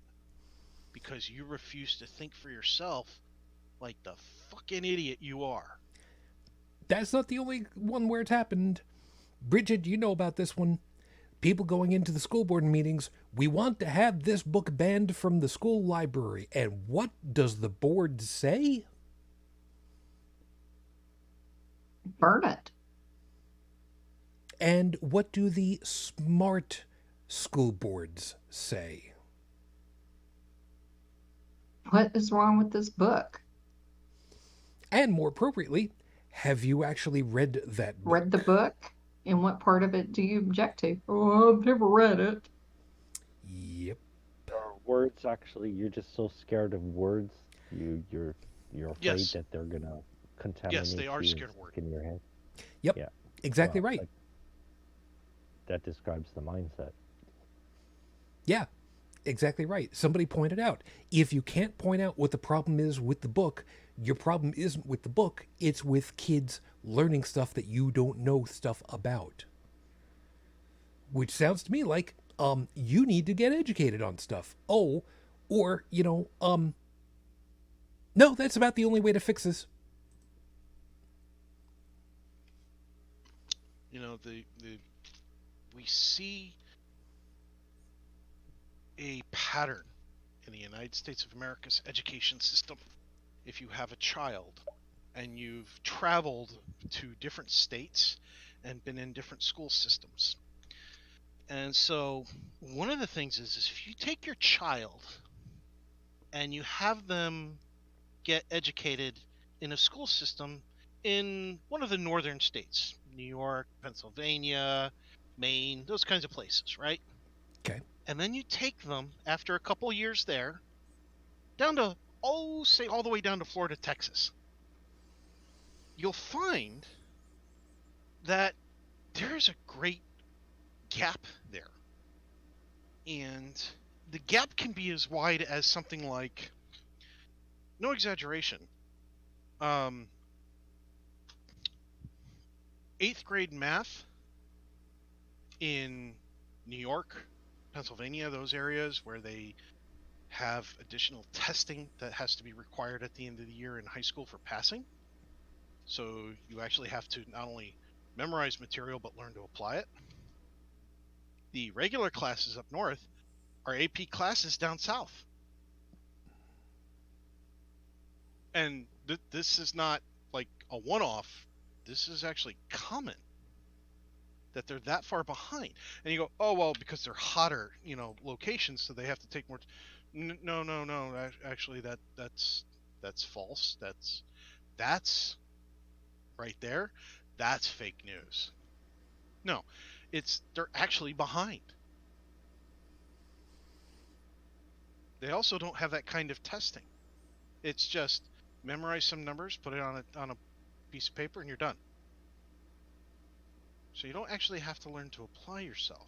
Because you refuse to think for yourself like the fucking idiot you are. That's not the only one where it's happened. Bridget, you know about this one. People going into the school board meetings, we want to have this book banned from the school library. And what does the board say? Burn it. And what do the smart school boards say? What is wrong with this book? And more appropriately, have you actually read that book? Read the book? And what part of it do you object to? Oh, I've never read it. Yep. There are words, actually, you're just so scared of words. You're afraid Yes. that they're going to contaminate Yes, they are you scared and of words. stick in your head. Yep. Yeah. Exactly Well, right. like, that describes the mindset. Yeah, exactly right. Somebody pointed out, if you can't point out what the problem is with the book, your problem isn't with the book, it's with kids learning stuff that you don't know stuff about. Which sounds to me like, you need to get educated on stuff. Oh, or, no, that's about the only way to fix this. We see a pattern in the United States of America's education system. If you have a child and you've traveled to different states and been in different school systems. And so one of the things is if you take your child and you have them get educated in a school system in one of the northern states, New York, Pennsylvania, Maine, those kinds of places, right? Okay. And then you take them, after a couple years there, down to say all the way down to Florida, Texas, you'll find that there's a great gap there. And the gap can be as wide as something like, no exaggeration, 8th grade math in New York, Pennsylvania, those areas where they have additional testing that has to be required at the end of the year in high school for passing. So you actually have to not only memorize material but learn to apply it. The regular classes up north are AP classes down south. And this is not like a one-off. This is actually common that they're that far behind. And you go, oh, well, because they're hotter, locations, so they have to take more. No. Actually, that's false. That's right there. That's fake news. No, they're actually behind. They also don't have that kind of testing. It's just memorize some numbers, put it on a piece of paper, and you're done. So you don't actually have to learn to apply yourself.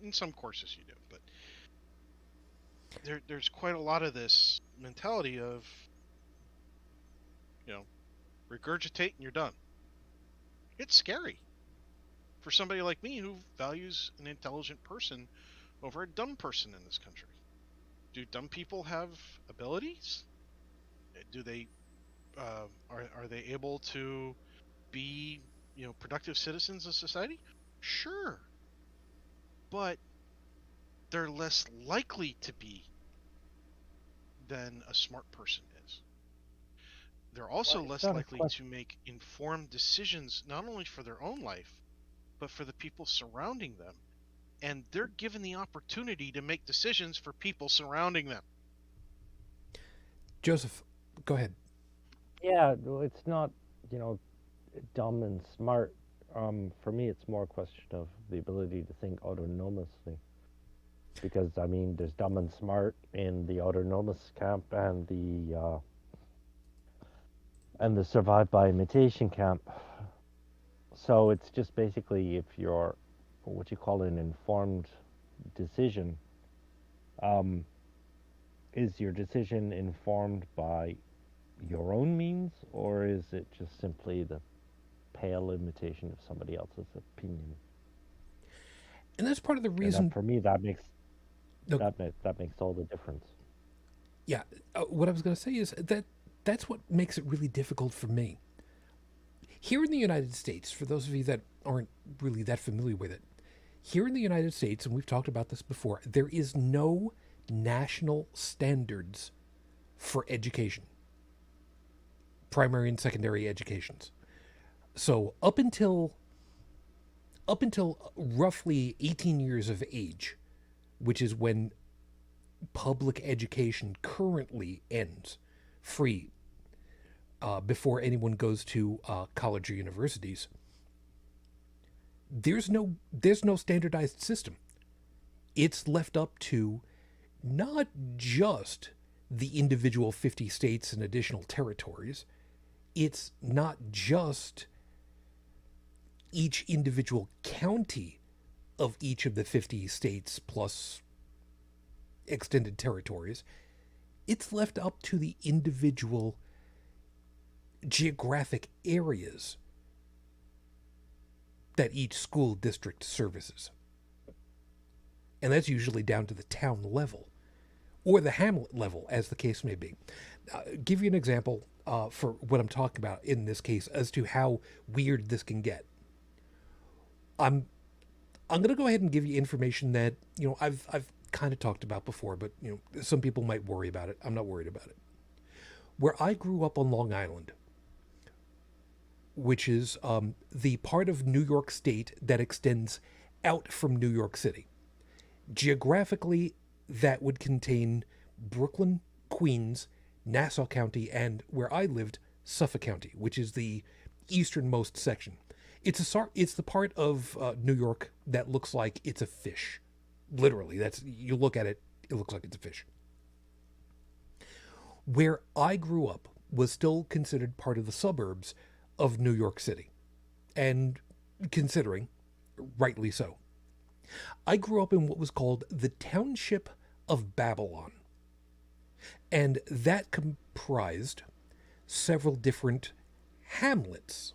In some courses you do, but there's quite a lot of this mentality of, regurgitate and you're done. It's scary for somebody like me who values an intelligent person over a dumb person in this country. Do dumb people have abilities? Do they are they able to be productive citizens of society? Sure, but they're less likely to be than a smart person is. They're also less likely to make informed decisions, not only for their own life, but for the people surrounding them. And they're given the opportunity to make decisions for people surrounding them. Joseph, go ahead. Yeah, it's not, dumb and smart. For me, it's more a question of the ability to think autonomously. Because, there's dumb and smart in the autonomous camp and the survive by imitation camp. So it's just basically if you're what you call an informed decision, is your decision informed by your own means, or is it just simply the pale imitation of somebody else's opinion? And that's part of the reason. For me, that makes all the difference. Yeah, what I was going to say is that's what makes it really difficult for me. Here in the United States, for those of you that aren't really that familiar with it, here in the United States, and we've talked about this before, there is no national standards for education, primary and secondary educations. So up until roughly 18 years of age, which is when public education currently ends free, before anyone goes to college or universities, there's no standardized system. It's left up to not just the individual 50 states and additional territories. It's not just each individual county of each of the 50 states plus extended territories. It's left up to the individual geographic areas that each school district services. And that's usually down to the town level or the hamlet level, as the case may be. Give you an example for what I'm talking about in this case as to how weird this can get. I'm going to go ahead and give you information that, I've kind of talked about before, but, some people might worry about it. I'm not worried about it. Where I grew up on Long Island, which is the part of New York State that extends out from New York City. Geographically, that would contain Brooklyn, Queens, Nassau County, and where I lived, Suffolk County, which is the easternmost section. It's the part of New York that looks like it's a fish. Literally, you look at it, it looks like it's a fish. where I grew up was still considered part of the suburbs of New York City. And considering, rightly so. I grew up in what was called the Township of Babylon. And that comprised several different hamlets.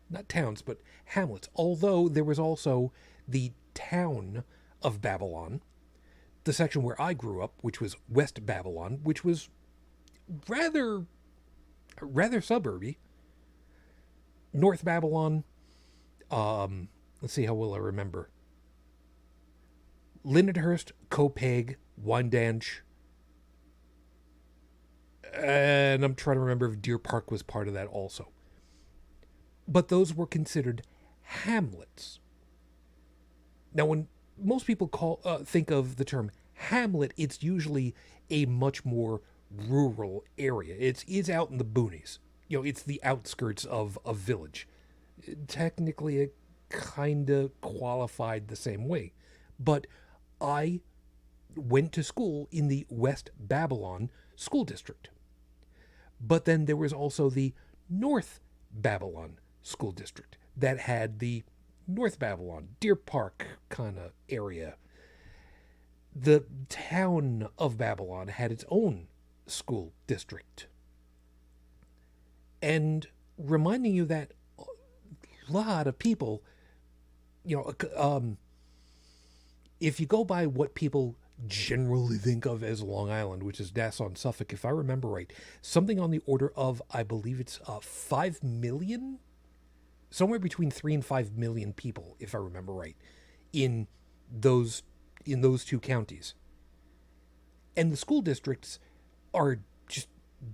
Not towns, but hamlets. Although there was also the town of Babylon, the section where I grew up, which was West Babylon, which was rather suburby. North Babylon, let's see how well I remember. Lindenhurst, Copeg, Wyandanch, and I'm trying to remember if Deer Park was part of that also. But those were considered hamlets. Now, when most people think of the term hamlet, it's usually a much more rural area. It's out in the boonies. You know, it's the outskirts of a village. Technically, it kind of qualified the same way. But I went to school in the West Babylon school district. But then there was also the North Babylon school district that had the North Babylon, Deer Park kind of area. The town of Babylon had its own school district. And reminding you that a lot of people, you know, if you go by what people generally think of as Long Island, which is Nassau and Suffolk, if I remember right, something on the order of, I believe it's 5 million? Somewhere between 3 and 5 million people, if I remember right, in those two counties. And the school districts are just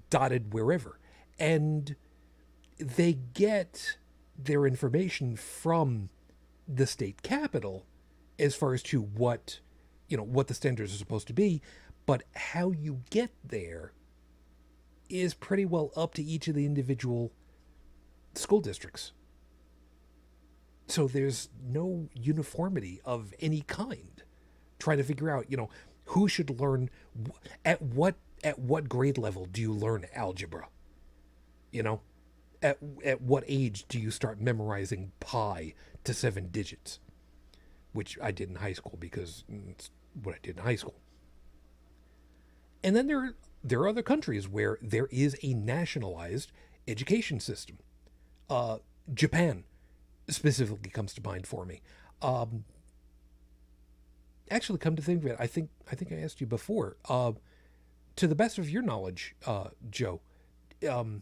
dotted wherever. And they get their information from the state capital as far as to what the standards are supposed to be, but how you get there is pretty well up to each of the individual school districts. So there's no uniformity of any kind. Trying to figure out, who should learn at what grade level do you learn algebra? At what age do you start memorizing pi to 7 digits? Which I did in high school because it's what I did in high school. And then there are other countries where there is a nationalized education system. Japan specifically comes to mind for me. Actually, come to think of it, I think I asked you before. To the best of your knowledge, Joe, do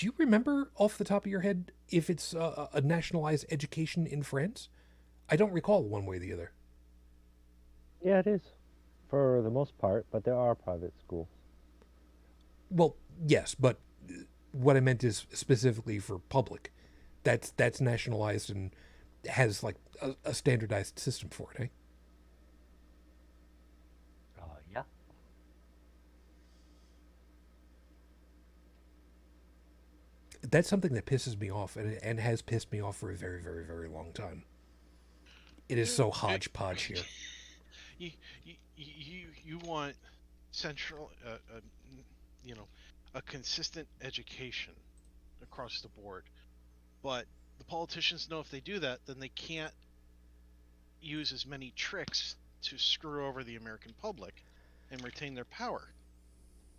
you remember off the top of your head if it's a nationalized education in France? I don't recall one way or the other. Yeah, it is, for the most part, but there are private schools. Well, yes, but what I meant is specifically for public. That's nationalized and has like a standardized system for it, eh? Yeah. That's something that pisses me off and has pissed me off for a very, very, very long time. It is so hodgepodge here. You want central, a consistent education across the board, but the politicians know if they do that, then they can't use as many tricks to screw over the American public and retain their power.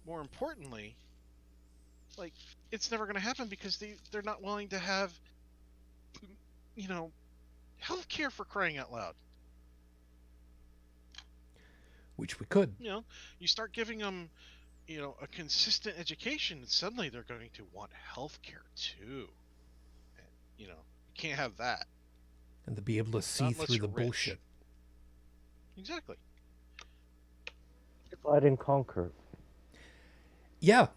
More importantly, it's never going to happen because they're not willing to have, health care, for crying out loud. Which we could. You start giving them, a consistent education, and suddenly they're going to want health care too. And, you can't have that. And to be able to see through the bullshit. Exactly. Divide and conquer. Yeah.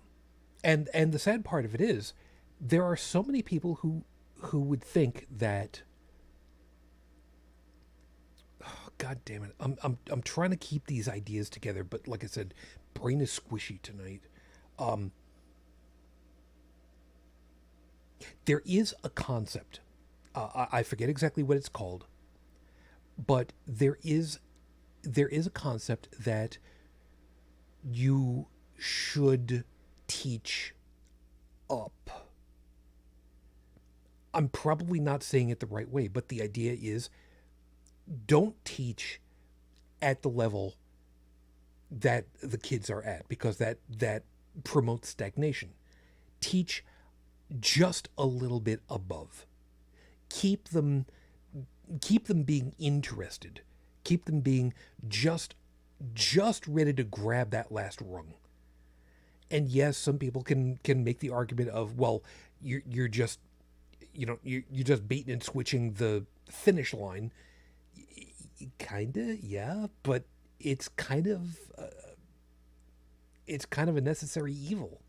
And the sad part of it is, there are so many people who would think that, oh, God damn it, I'm trying to keep these ideas together, but like I said, brain is squishy tonight. There is a concept. I forget exactly what it's called, but there is a concept that you should teach up. I'm probably not saying it the right way, but the idea is don't teach at the level that the kids are at, because that promotes stagnation. Teach just a little bit above. Keep them being interested. Keep them being just ready to grab that last rung. And yes, some people can make the argument of, well, you're just you're just baiting and switching the finish line. Kinda, yeah, but it's kind of a necessary evil.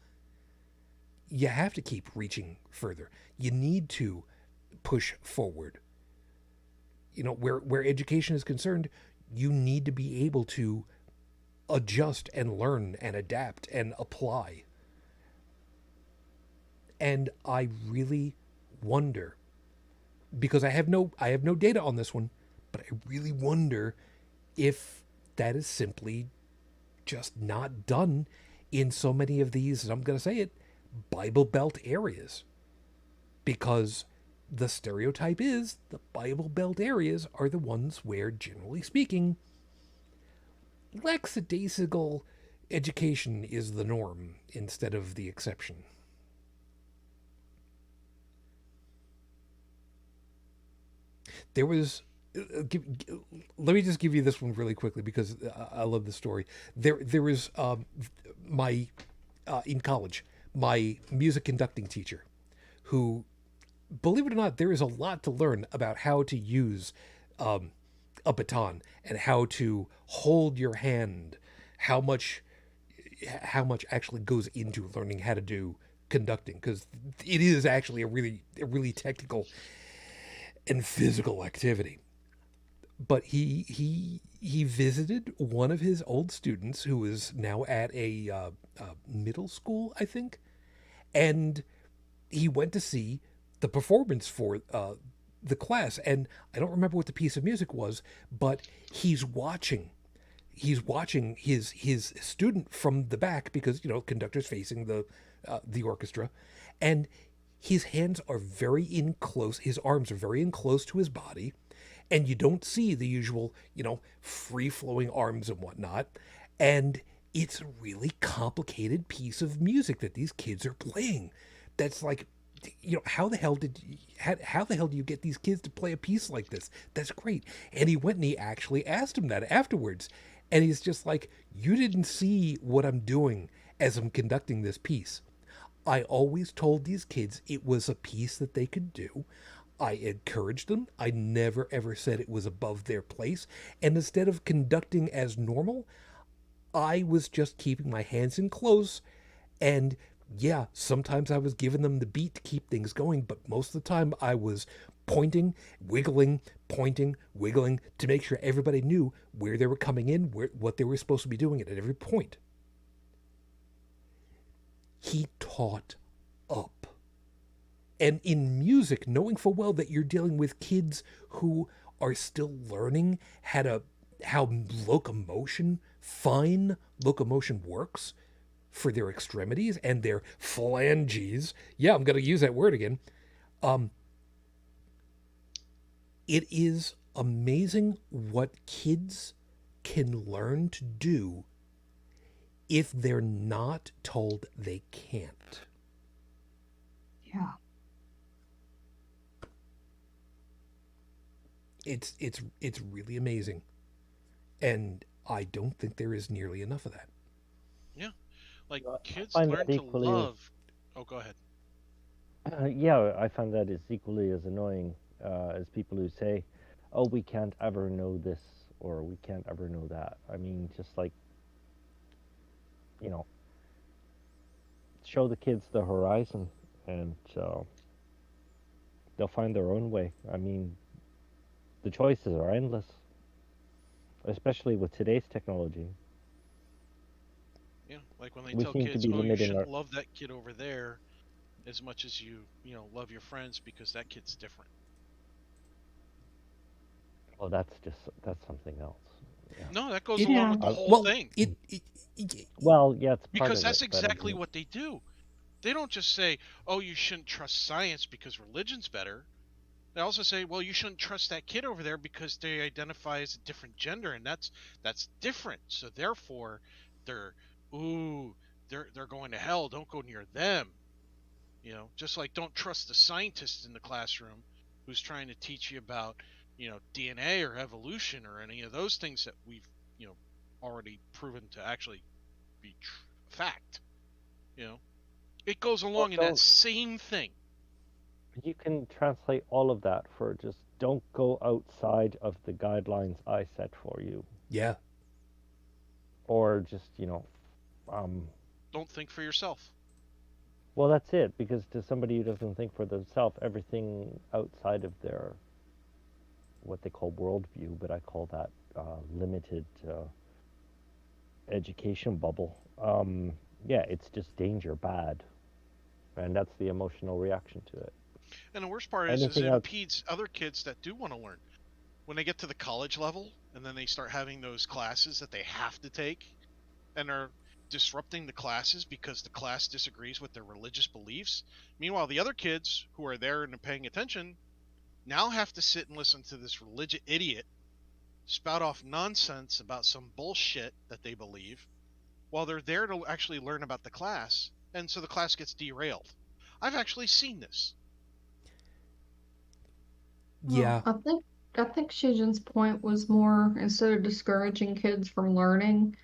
You have to keep reaching further. You need to push forward. Where education is concerned, you need to be able to adjust and learn and adapt and apply. And I really wonder, because I have no data on this one, but I really wonder if that is simply just not done in so many of these, and I'm going to say it, Bible Belt areas. Because the stereotype is the Bible Belt areas are the ones where, generally speaking, lackadaisical education is the norm instead of the exception. There was... let me just give you this one really quickly because I love the story. There was in college, my music conducting teacher, who, believe it or not, there is a lot to learn about how to use a baton and how to hold your hand. How much actually goes into learning how to do conducting, because it is actually a really technical and physical activity. But he visited one of his old students who is now at a middle school, I think, and he went to see the performance for the class. And I don't remember what the piece of music was, but he's watching his student from the back, because conductor's facing the orchestra, and his hands are very in close. His arms are very in close to his body. And you don't see the usual, free-flowing arms and whatnot. And it's a really complicated piece of music that these kids are playing. That's like, how the hell do you get these kids to play a piece like this? That's great. And he went and he actually asked him that afterwards. And he's just like, you didn't see what I'm doing as I'm conducting this piece. I always told these kids it was a piece that they could do. I encouraged them. I never ever said it was above their place. And instead of conducting as normal, I was just keeping my hands in close. And yeah, sometimes I was giving them the beat to keep things going, but most of the time I was pointing, wiggling, pointing, wiggling to make sure everybody knew where they were coming in, what they were supposed to be doing at every point. He taught up. And in music, knowing full well that you're dealing with kids who are still learning how fine locomotion works for their extremities and their phalanges. Yeah, I'm going to use that word again. It is amazing what kids can learn to do if they're not told they can't. Yeah. It's really amazing, and I don't think there is nearly enough of that. Yeah, like kids learn to love. Oh, go ahead. Yeah, I find that it's equally as annoying as people who say, "Oh, we can't ever know this," or "We can't ever know that." I mean, just like, show the kids the horizon, and they'll find their own way. I mean, the choices are endless, especially with today's technology. Yeah, like when they tell kids, "Oh, you shouldn't love that kid over there as much as you love your friends because that kid's different." Well, that's something else. No, that goes It- along with the Uh, whole well, thing. Well, yeah, it's part Because of that's it, but I exactly mean, what they do. They don't just say, "Oh, you shouldn't trust science because religion's better." They also say, "Well, you shouldn't trust that kid over there because they identify as a different gender, and that's different. So therefore, they're ooh, they're going to hell. Don't go near them." Just like don't trust the scientist in the classroom who's trying to teach you about, DNA or evolution or any of those things that we've, already proven to actually be fact. You know, it goes well, along in that don't. same thing. You can translate all of that for just don't go outside of the guidelines I set for you, yeah. or just um, Don't think for yourself. well, that's it. Because to somebody who doesn't think for themselves, everything outside of their what they call worldview, but I call that limited education bubble. Yeah, it's just danger, bad, and that's the emotional reaction to it. And the worst part is it Anything else? impedes other kids that do want to learn. When they get to the college level and then they start having those classes that they have to take and are disrupting the classes because the class disagrees with their religious beliefs. Meanwhile, the other kids who are there and are paying attention now have to sit and listen to this religious idiot spout off nonsense about some bullshit that they believe while they're there to actually learn about the class. And so the class gets derailed. I've actually seen this. Yeah. I think Shijin's point was more instead of discouraging kids from learning,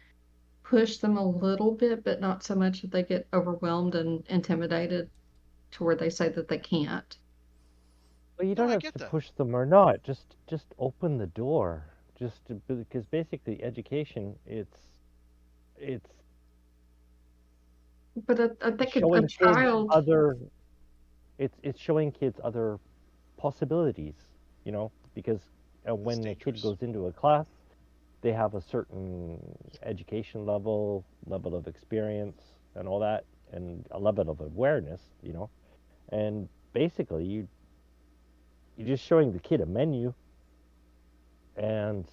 push them a little bit, but not so much that they get overwhelmed and intimidated to where they say that they can't. Well, you No, don't I have get to that. push them or not. Just open the door. Because basically education, it's But I think a showing kids child, other it's showing kids other possibilities, because It's when a kid dangerous. goes into a class, they have a certain education level of experience and all that, and a level of awareness, and basically you're just showing the kid a menu, and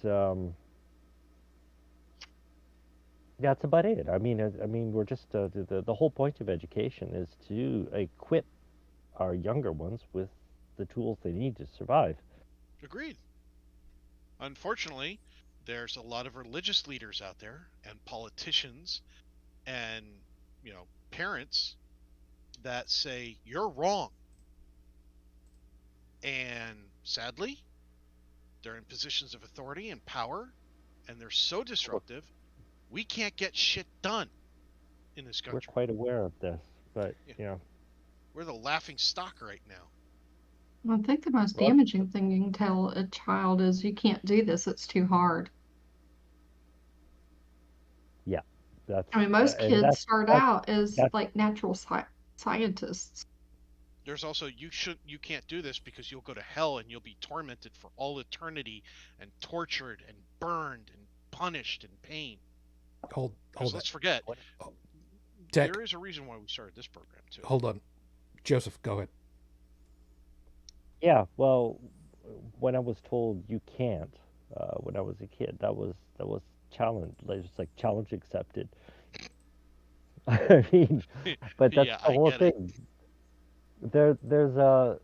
that's about it. I mean, we're just the whole point of education is to equip our younger ones with the tools they need to survive. Agreed. Unfortunately, there's a lot of religious leaders out there and politicians and, parents that say you're wrong. And sadly, they're in positions of authority and power, and they're so We're, disruptive, we can't get shit done in this we're country. quite aware of this, but Yeah, we're the laughing stock right now. I think the most well, damaging thing you can tell a child is you can't do this, it's too hard. yeah, that's I mean, most and kids that's start that's out as that's like natural scientists. There's also you can't do this because you'll go to hell and you'll be tormented for all eternity and tortured and burned and punished in pain. Because Hold let's that. forget, what. Oh, Tech, there is a reason why we started this program too. hold on. Joseph, go ahead. Yeah, well, when I was told you can't, when I was a kid, that was challenge. Like, it's like challenge accepted. I mean, but that's Yeah, the I whole get it. thing. There's a.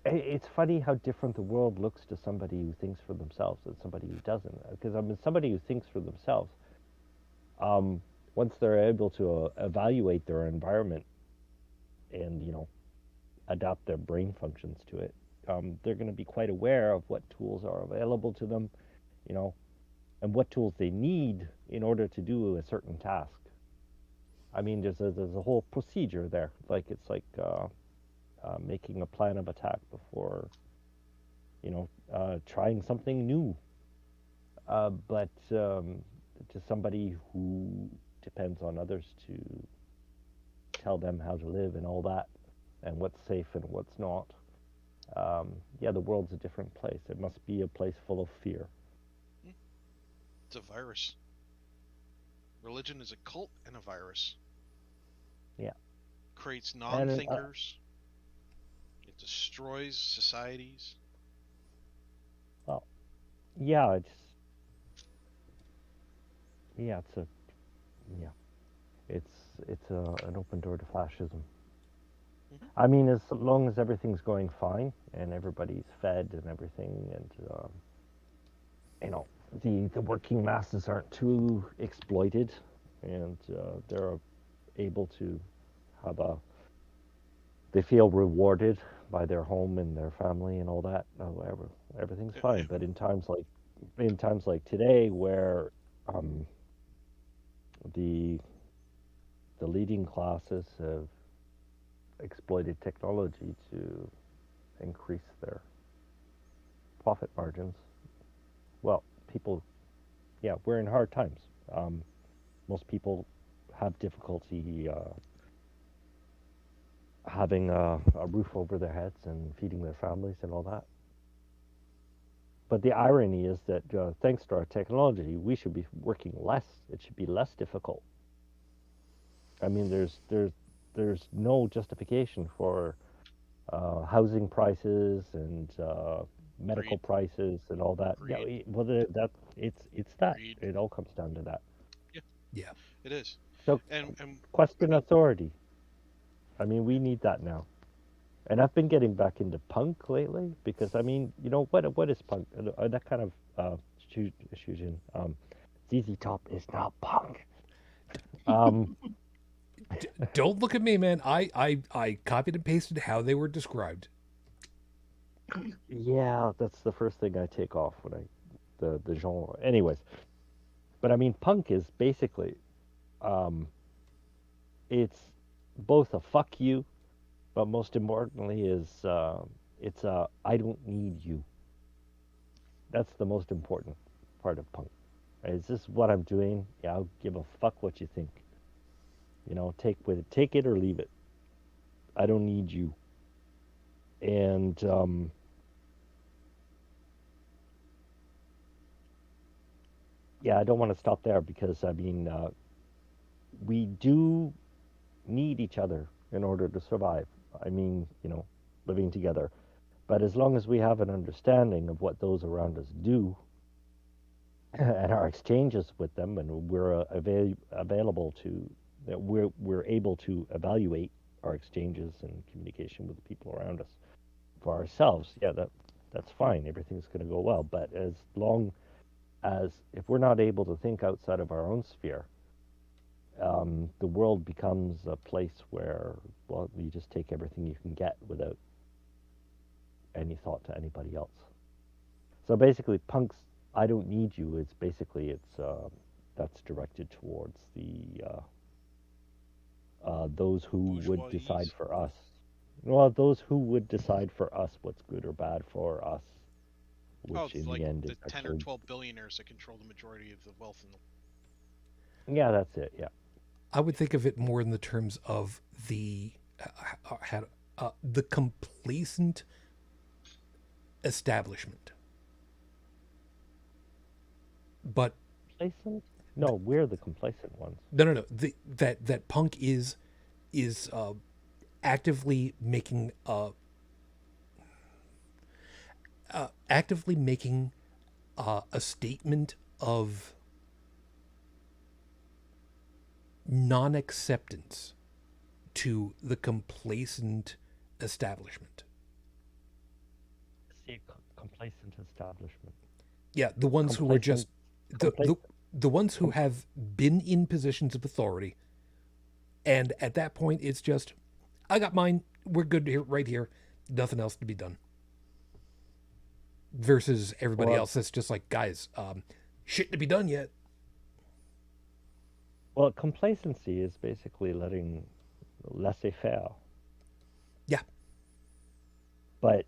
It's funny how different the world looks to somebody who thinks for themselves and somebody who doesn't. Because I mean, somebody who thinks for themselves, um, once they're able to evaluate their environment and adapt their brain functions to it, they're going to be quite aware of what tools are available to them, you know, and what tools they need in order to do a certain task. I mean, there's a whole procedure there. Like it's like making a plan of attack before trying something new. But to somebody who depends on others to tell them how to live and all that, and what's safe and what's not. Yeah, the world's a different place. It must be a place full of fear. It's a virus. Religion is a cult and a virus. Yeah, Creates and non-thinkers. It destroys societies. well, yeah, yeah, yeah, an open door to fascism. Hmm. I mean, as long as everything's going fine and everybody's fed and everything, and you know, the working masses aren't too exploited, and they're able to have a they feel rewarded by their home and their family and all that. Everything's fine. But in times like today, where um, the the leading classes have exploited technology to increase their profit margins, well, people, yeah, we're in hard times. Um, Most people have difficulty having a roof over their heads and feeding their families and all that. But the irony is that thanks to our technology, we should be working less. It should be less difficult. I mean, there's no justification for housing prices and medical Greed, prices and all that. Yeah, greed, well, that it's that. greed. It all comes down to that. Yeah, Yeah. it is. So And I question mean, authority. I mean, we yeah, need that now. And I've been getting back into punk lately because I mean, you know, what is punk? That kind of Shujin. ZZ Top is not punk. Um, Don't look at me, man. I copied and pasted how they were described. yeah, that's the first thing I take off when I the genre. Anyways, but I mean, punk is basically um, it's both a fuck you, but most importantly is it's a I don't need you. That's the most important part of punk. Is this what I'm doing? Yeah, I'll give a fuck what you think. You know, take it or leave it. I don't need you. And yeah, I don't want to stop there because I mean, we do need each other in order to survive. I mean, you know, living together. But as long as we have an understanding of what those around us do and our exchanges with them, and we're available to, that we're able to evaluate our exchanges and communication with the people around us for ourselves, yeah, that's fine. Everything's going to go well. But as long as if we're not able to think outside of our own sphere, the world becomes a place where, well, you just take everything you can get without any thought to anybody else. So basically, punk's "I don't need you" is basically that's directed towards the those who would decide bourgeoisies, for us. Well, those who would decide for us what's good or bad for us, oh, which in the like end is the 10 or actually, 12 billionaires that control the majority of the wealth in the yeah, that's it. Yeah, I would think of it more in the terms of the complacent establishment. But complacent. No, we're the complacent ones. no. That punk is actively making actively making a statement of non-acceptance to the complacent establishment. See, complacent establishment. Yeah, the ones who are Complacent. just the, the Complacent. the ones who have been in positions of authority, and at that point, it's just, I got mine. We're good here, right here. Nothing else to be done. Versus everybody Well, else that's just like, guys, shit to be done yet. well, complacency is basically letting laissez-faire. Yeah, But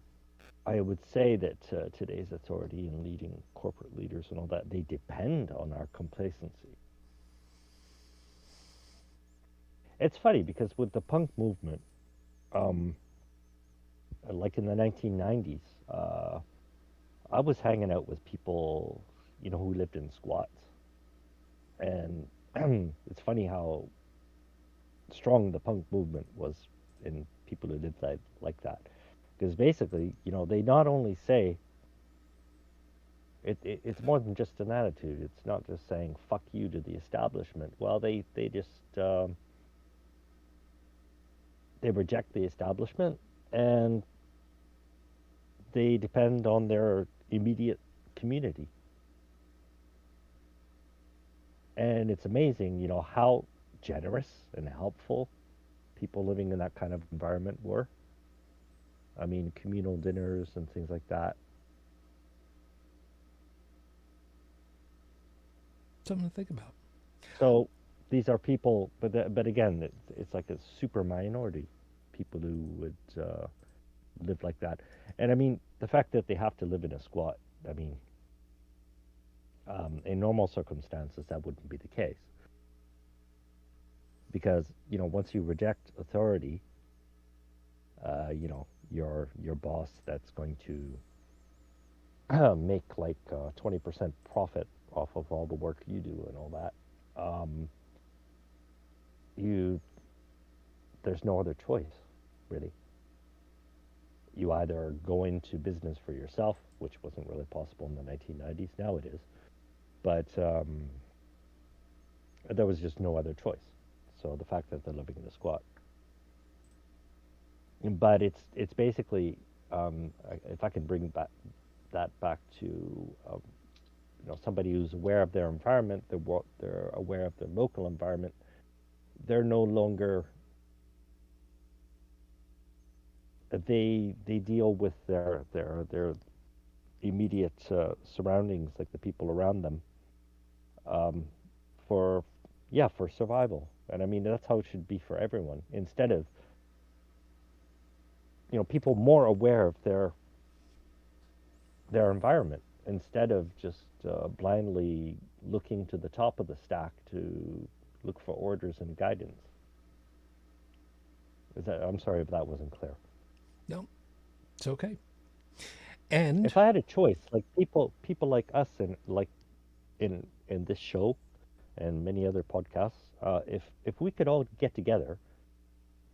I would say that today's authority and leading corporate leaders and all that, they depend on our complacency. It's funny because with the punk movement, um, like in the 1990s, I was hanging out with people, you know, who lived in squats. And it's funny how strong the punk movement was in people who lived like that. Because basically, you know, they not only say, It's more than just an attitude. It's not just saying "fuck you" to the establishment. Well, they just they reject the establishment, and they depend on their immediate community. And it's amazing, how generous and helpful people living in that kind of environment were. I mean, communal dinners and things like that. Something to think about. So these are people, but again, it's like a super minority, people who would live like that. And I mean, the fact that they have to live in a squat, I mean, in normal circumstances, that wouldn't be the case. Because, once you reject authority, your boss that's going to make like 20% profit off of all the work you do and all that, you there's no other choice, really. You either go into business for yourself, which wasn't really possible in the 1990s. Now it is, but there was just no other choice. So the fact that they're living in a squat, but it's basically, if I can bring that back to somebody who's aware of their environment, they're aware of their local environment. They're no longer they deal with their immediate surroundings, like the people around them, for for survival. And I mean, that's how it should be for everyone. Instead of people more aware of their environment, instead of just blindly looking to the top of the stack to look for orders and guidance. I'm sorry if that wasn't clear. No, it's okay. And If I had a choice, like people like us, and like in this show and many other podcasts, if we could all get together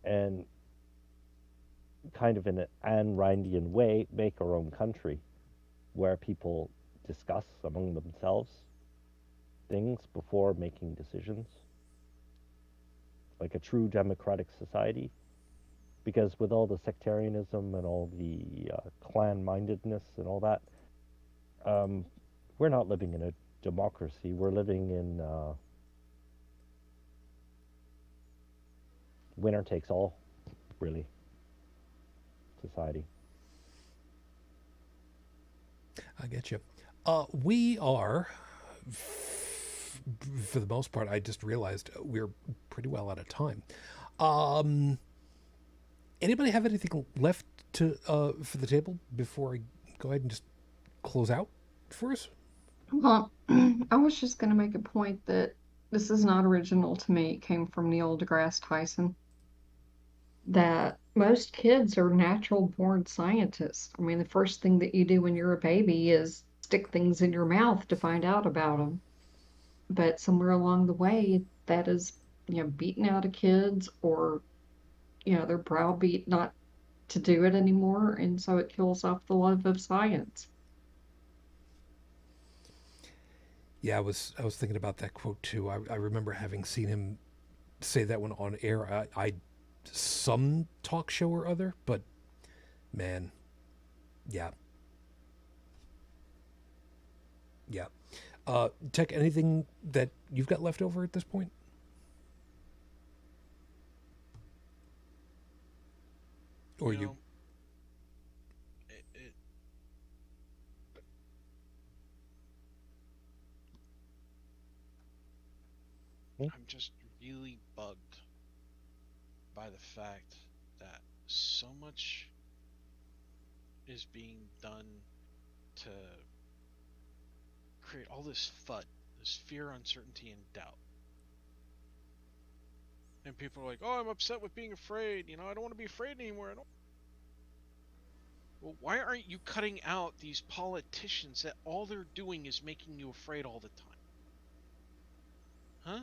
and kind of in an Ayn Randian way make our own country, where people discuss among themselves things before making decisions, like a true democratic society. Because with all the sectarianism and all the clan-mindedness and all that, we're not living in a democracy. We're living in winner takes all, really, society. I get you. We are, for the most part, I just realized we're pretty well out of time. Anybody have anything left to for the table before I go ahead and just close out for us? Well, I was just going to make a point that this is not original to me. It came from Neil deGrasse Tyson, that most kids are natural born scientists. I mean, the first thing that you do when you're a baby is stick things in your mouth to find out about them. But somewhere along the way, that is, beaten out of kids, or, they're browbeat not to do it anymore. And so it kills off the love of science. Yeah, I was thinking about that quote too. I remember having seen him say that one on air. I some talk show or other, but man, yeah, yeah. Tech, anything that you've got left over at this point? Or You you? know, it, Hmm? I'm just really bugged by the fact that so much is being done to create all this FUD, this fear, uncertainty, and doubt. And people are like, "Oh, I'm upset with being afraid. I don't want to be afraid anymore. I don't." Well, why aren't you cutting out these politicians that all they're doing is making you afraid all the time? Huh?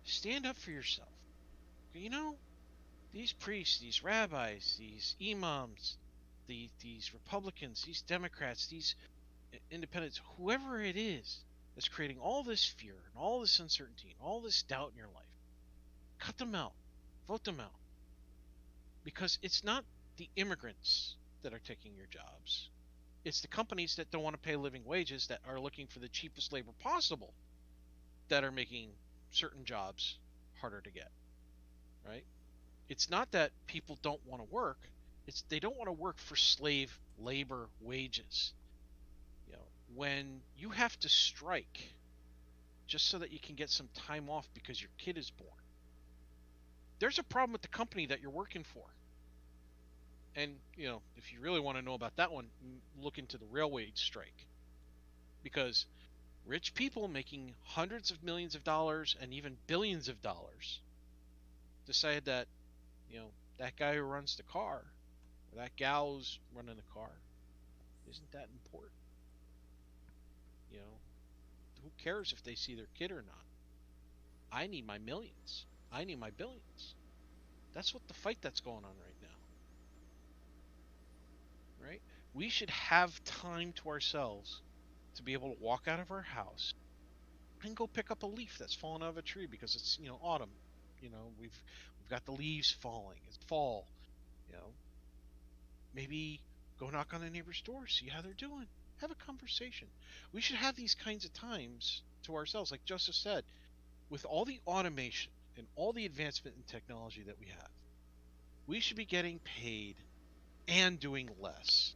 Stand up for yourself. You know, these priests, these rabbis, these imams, these Republicans, these Democrats, these independents, whoever it is that's creating all this fear and all this uncertainty and all this doubt in your life, cut them out, vote them out. Because it's not the immigrants that are taking your jobs. It's the companies that don't want to pay living wages, that are looking for the cheapest labor possible, that are making certain jobs harder to get, right? It's not that people don't want to work. It's they don't want to work for slave labor wages. You know, when you have to strike just so that you can get some time off because your kid is born, there's a problem with the company that you're working for. And, you know, if you really want to know about that one, look into the railway strike. Because rich people making hundreds of millions of dollars and even billions of dollars decided that, you know, that guy who runs the car, or that gal who's running the car, isn't that important? You know, who cares if they see their kid or not? I need my millions. I need my billions. That's what the fight that's going on right now. Right? We should have time to ourselves to be able to walk out of our house and go pick up a leaf that's fallen out of a tree because it's, you know, autumn. You know, we've got the leaves falling. It's fall. You know, maybe go knock on the neighbor's door, see how they're doing, have a conversation. We should have these kinds of times to ourselves, like Joseph said, with all the automation and all the advancement in technology that we have. We should be getting paid and doing less,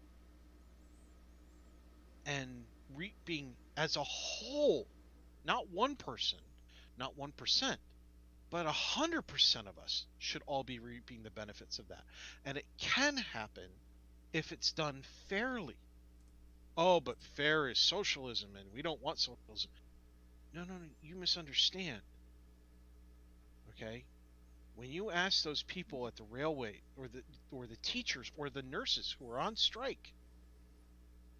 and reaping as a whole, not one person, not 1%, but 100% of us should all be reaping the benefits of that. And it can happen if it's done fairly. Oh, but fair is socialism, and we don't want socialism. No, you misunderstand. Okay? When you ask those people at the railway, or the teachers or the nurses who are on strike,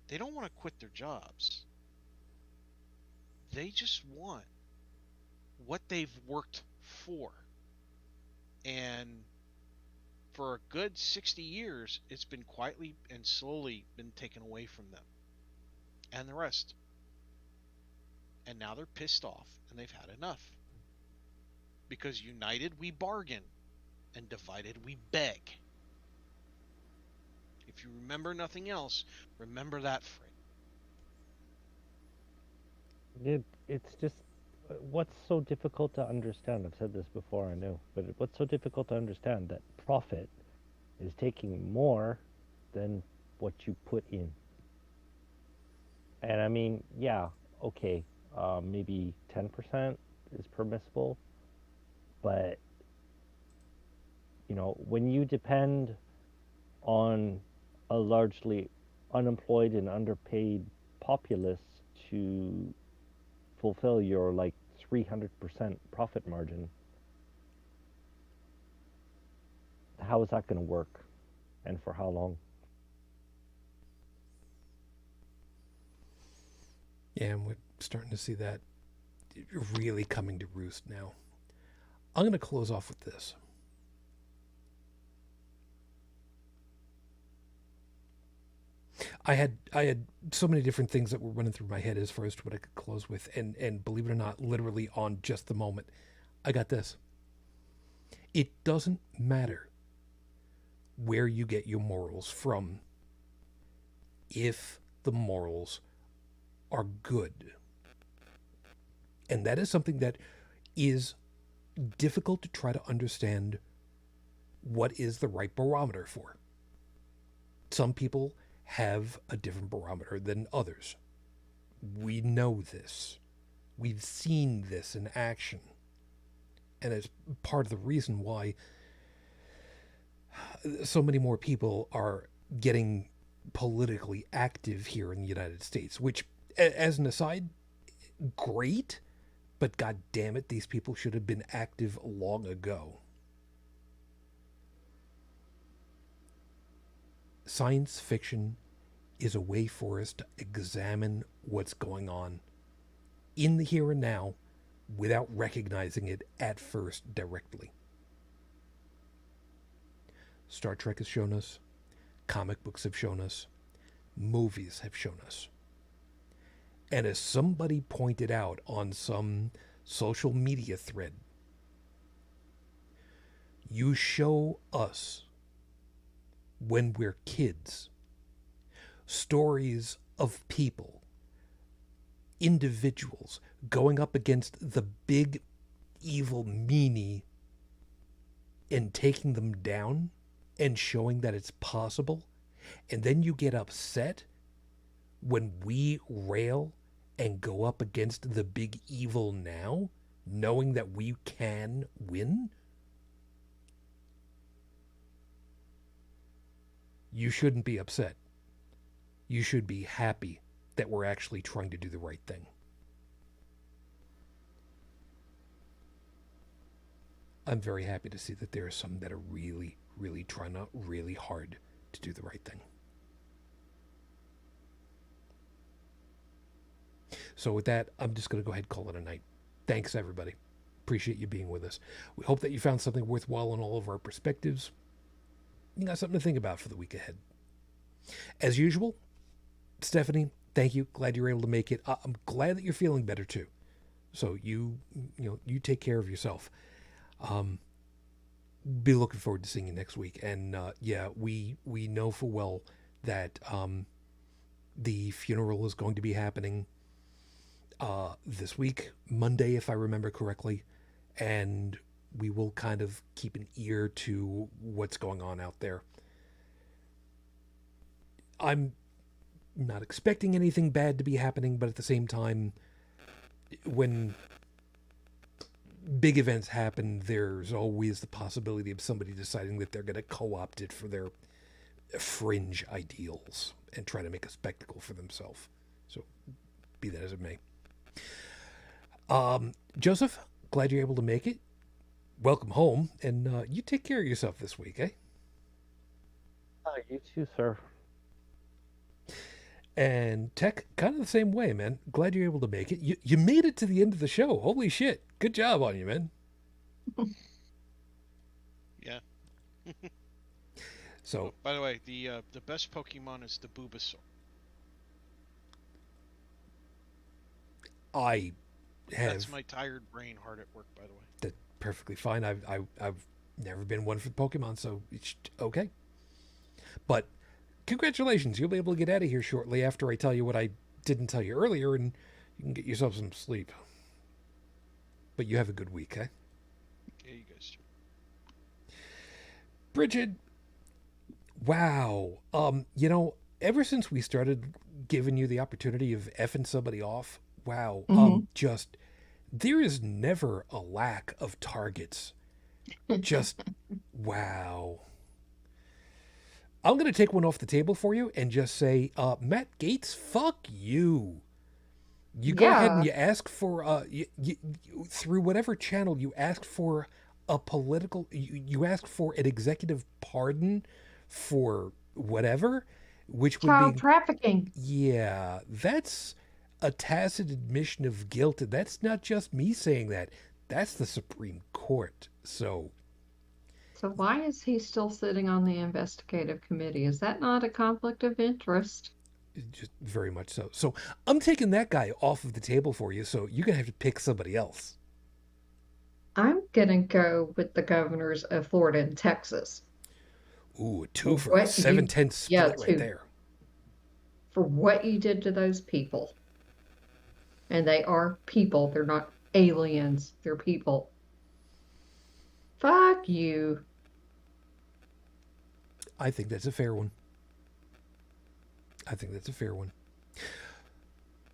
they don't want to quit their jobs. They just want what they've worked for. And for a good 60 years, it's been quietly and slowly been taken away from them and the rest. And now they're pissed off and they've had enough. Because united we bargain, and divided we beg. If you remember nothing else, remember that phrase. It's just, what's so difficult to understand? I've said this before, I know, but what's so difficult to understand that profit is taking more than what you put in. And I mean, yeah, okay, maybe 10% is permissible. But, you know, when you depend on a largely unemployed and underpaid populace to fulfill your, like, 300% profit margin, how is that going to work? And for how long? Yeah, and we're starting to see that really coming to roost now. I'm going to close off with this. I had so many different things that were running through my head as far as to what I could close with, and believe it or not, literally on just the moment, I got this. It doesn't matter where you get your morals from if the morals are good. And that is something that is difficult to try to understand what is the right barometer for. Some people have a different barometer than others. We know this. We've seen this in action. And it's part of the reason why so many more people are getting politically active here in the United States, which, as an aside, great. But god damn it, these people should have been active long ago. Science fiction is a way for us to examine what's going on in the here and now without recognizing it at first directly. Star Trek has shown us, comic books have shown us, movies have shown us. And as somebody pointed out on some social media thread, you show us, when we're kids, stories of people, individuals, going up against the big evil meanie and taking them down and showing that it's possible. And then you get upset when we rail and go up against the big evil now, knowing that we can win. You shouldn't be upset. You should be happy that we're actually trying to do the right thing. I'm very happy to see that there are some that are really, really trying out really hard to do the right thing. So with that, I'm just going to go ahead and call it a night. Thanks, everybody. Appreciate you being with us. We hope that you found something worthwhile in all of our perspectives. You got something to think about for the week ahead. As usual, Stephanie, thank you. Glad you were able to make it. I'm glad that you're feeling better too. So you take care of yourself. Be looking forward to seeing you next week. And we know full well that the funeral is going to be happening this week, Monday, if I remember correctly, and we will kind of keep an ear to what's going on out there. I'm not expecting anything bad to be happening, but at the same time, when big events happen, there's always the possibility of somebody deciding that they're going to co-opt it for their fringe ideals and try to make a spectacle for themselves. So be that as it may. Joseph, glad you're able to make it. Welcome home, and you take care of yourself this week, eh? You too, sir. And Tech, kind of the same way, man. Glad you're able to make it. You made it to the end of the show. Holy shit. Good job on you, man. Yeah. So, by the way, the best Pokemon is the Bulbasaur. I have... That's my tired brain hard at work, by the way. That's perfectly fine. I've never been one for Pokemon, so it's okay. But congratulations. You'll be able to get out of here shortly after I tell you what I didn't tell you earlier, and you can get yourself some sleep. But you have a good week, eh? Yeah, you guys too. Bridget, wow. Ever since we started giving you the opportunity of effing somebody off, wow. Just, there is never a lack of targets. Just, wow. I'm going to take one off the table for you and just say, Matt Gaetz, fuck you. You go ahead and you ask for, through whatever channel, you ask for a political, you ask for an executive pardon for whatever, which would Child be trafficking. Yeah, that's a tacit admission of guilt. And that's not just me saying that. That's the Supreme Court. So why is he still sitting on the investigative committee? Is that not a conflict of interest? just very much so. So I'm taking that guy off of the table for you. So you're going to have to pick somebody else. I'm going to go with the governors of Florida and Texas. Ooh, a two for a 7-10 split right there. For what you did to those people. And they are people. They're not aliens. They're people. Fuck you. I think that's a fair one.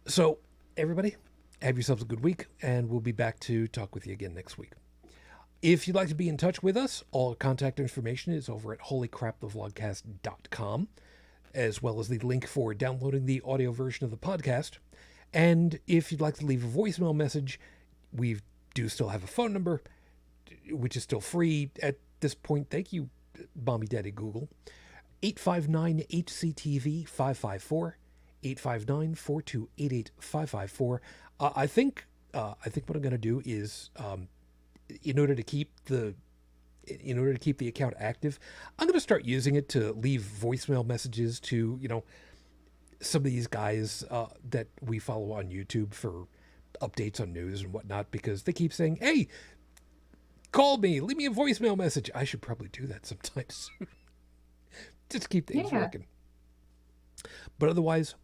So, everybody, have yourselves a good week, and we'll be back to talk with you again next week. If you'd like to be in touch with us, all contact information is over at holycrapthevlogcast.com, as well as the link for downloading the audio version of the podcast. And if you'd like to leave a voicemail message, we do still have a phone number, which is still free at this point. Thank you, Mommy Daddy Google. 859-HCTV-554, 859-4288-554. I think what I'm going to do is, in order to keep the account active, I'm going to start using it to leave voicemail messages to, some of these guys that we follow on YouTube for updates on news and whatnot, because they keep saying, hey, call me, leave me a voicemail message. I should probably do that sometimes. Just keep things working. But otherwise,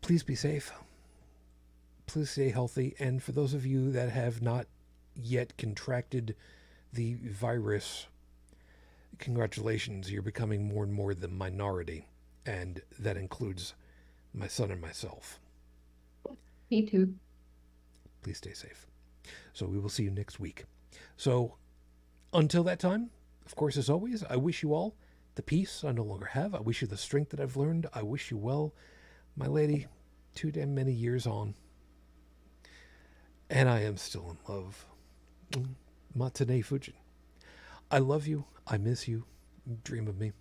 please be safe. Please stay healthy. And for those of you that have not yet contracted the virus, congratulations, you're becoming more and more the minority. And that includes my son and myself. Me too. Please stay safe. So we will see you next week. So until that time, of course, as always, I wish you all the peace I no longer have. I wish you the strength that I've learned. I wish you well, my lady, too damn many years on. And I am still in love. Matane Fujin. I love you. I miss you. Dream of me.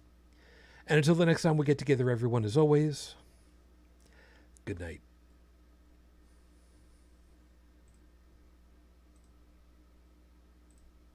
And until the next time we get together, everyone, as always, good night.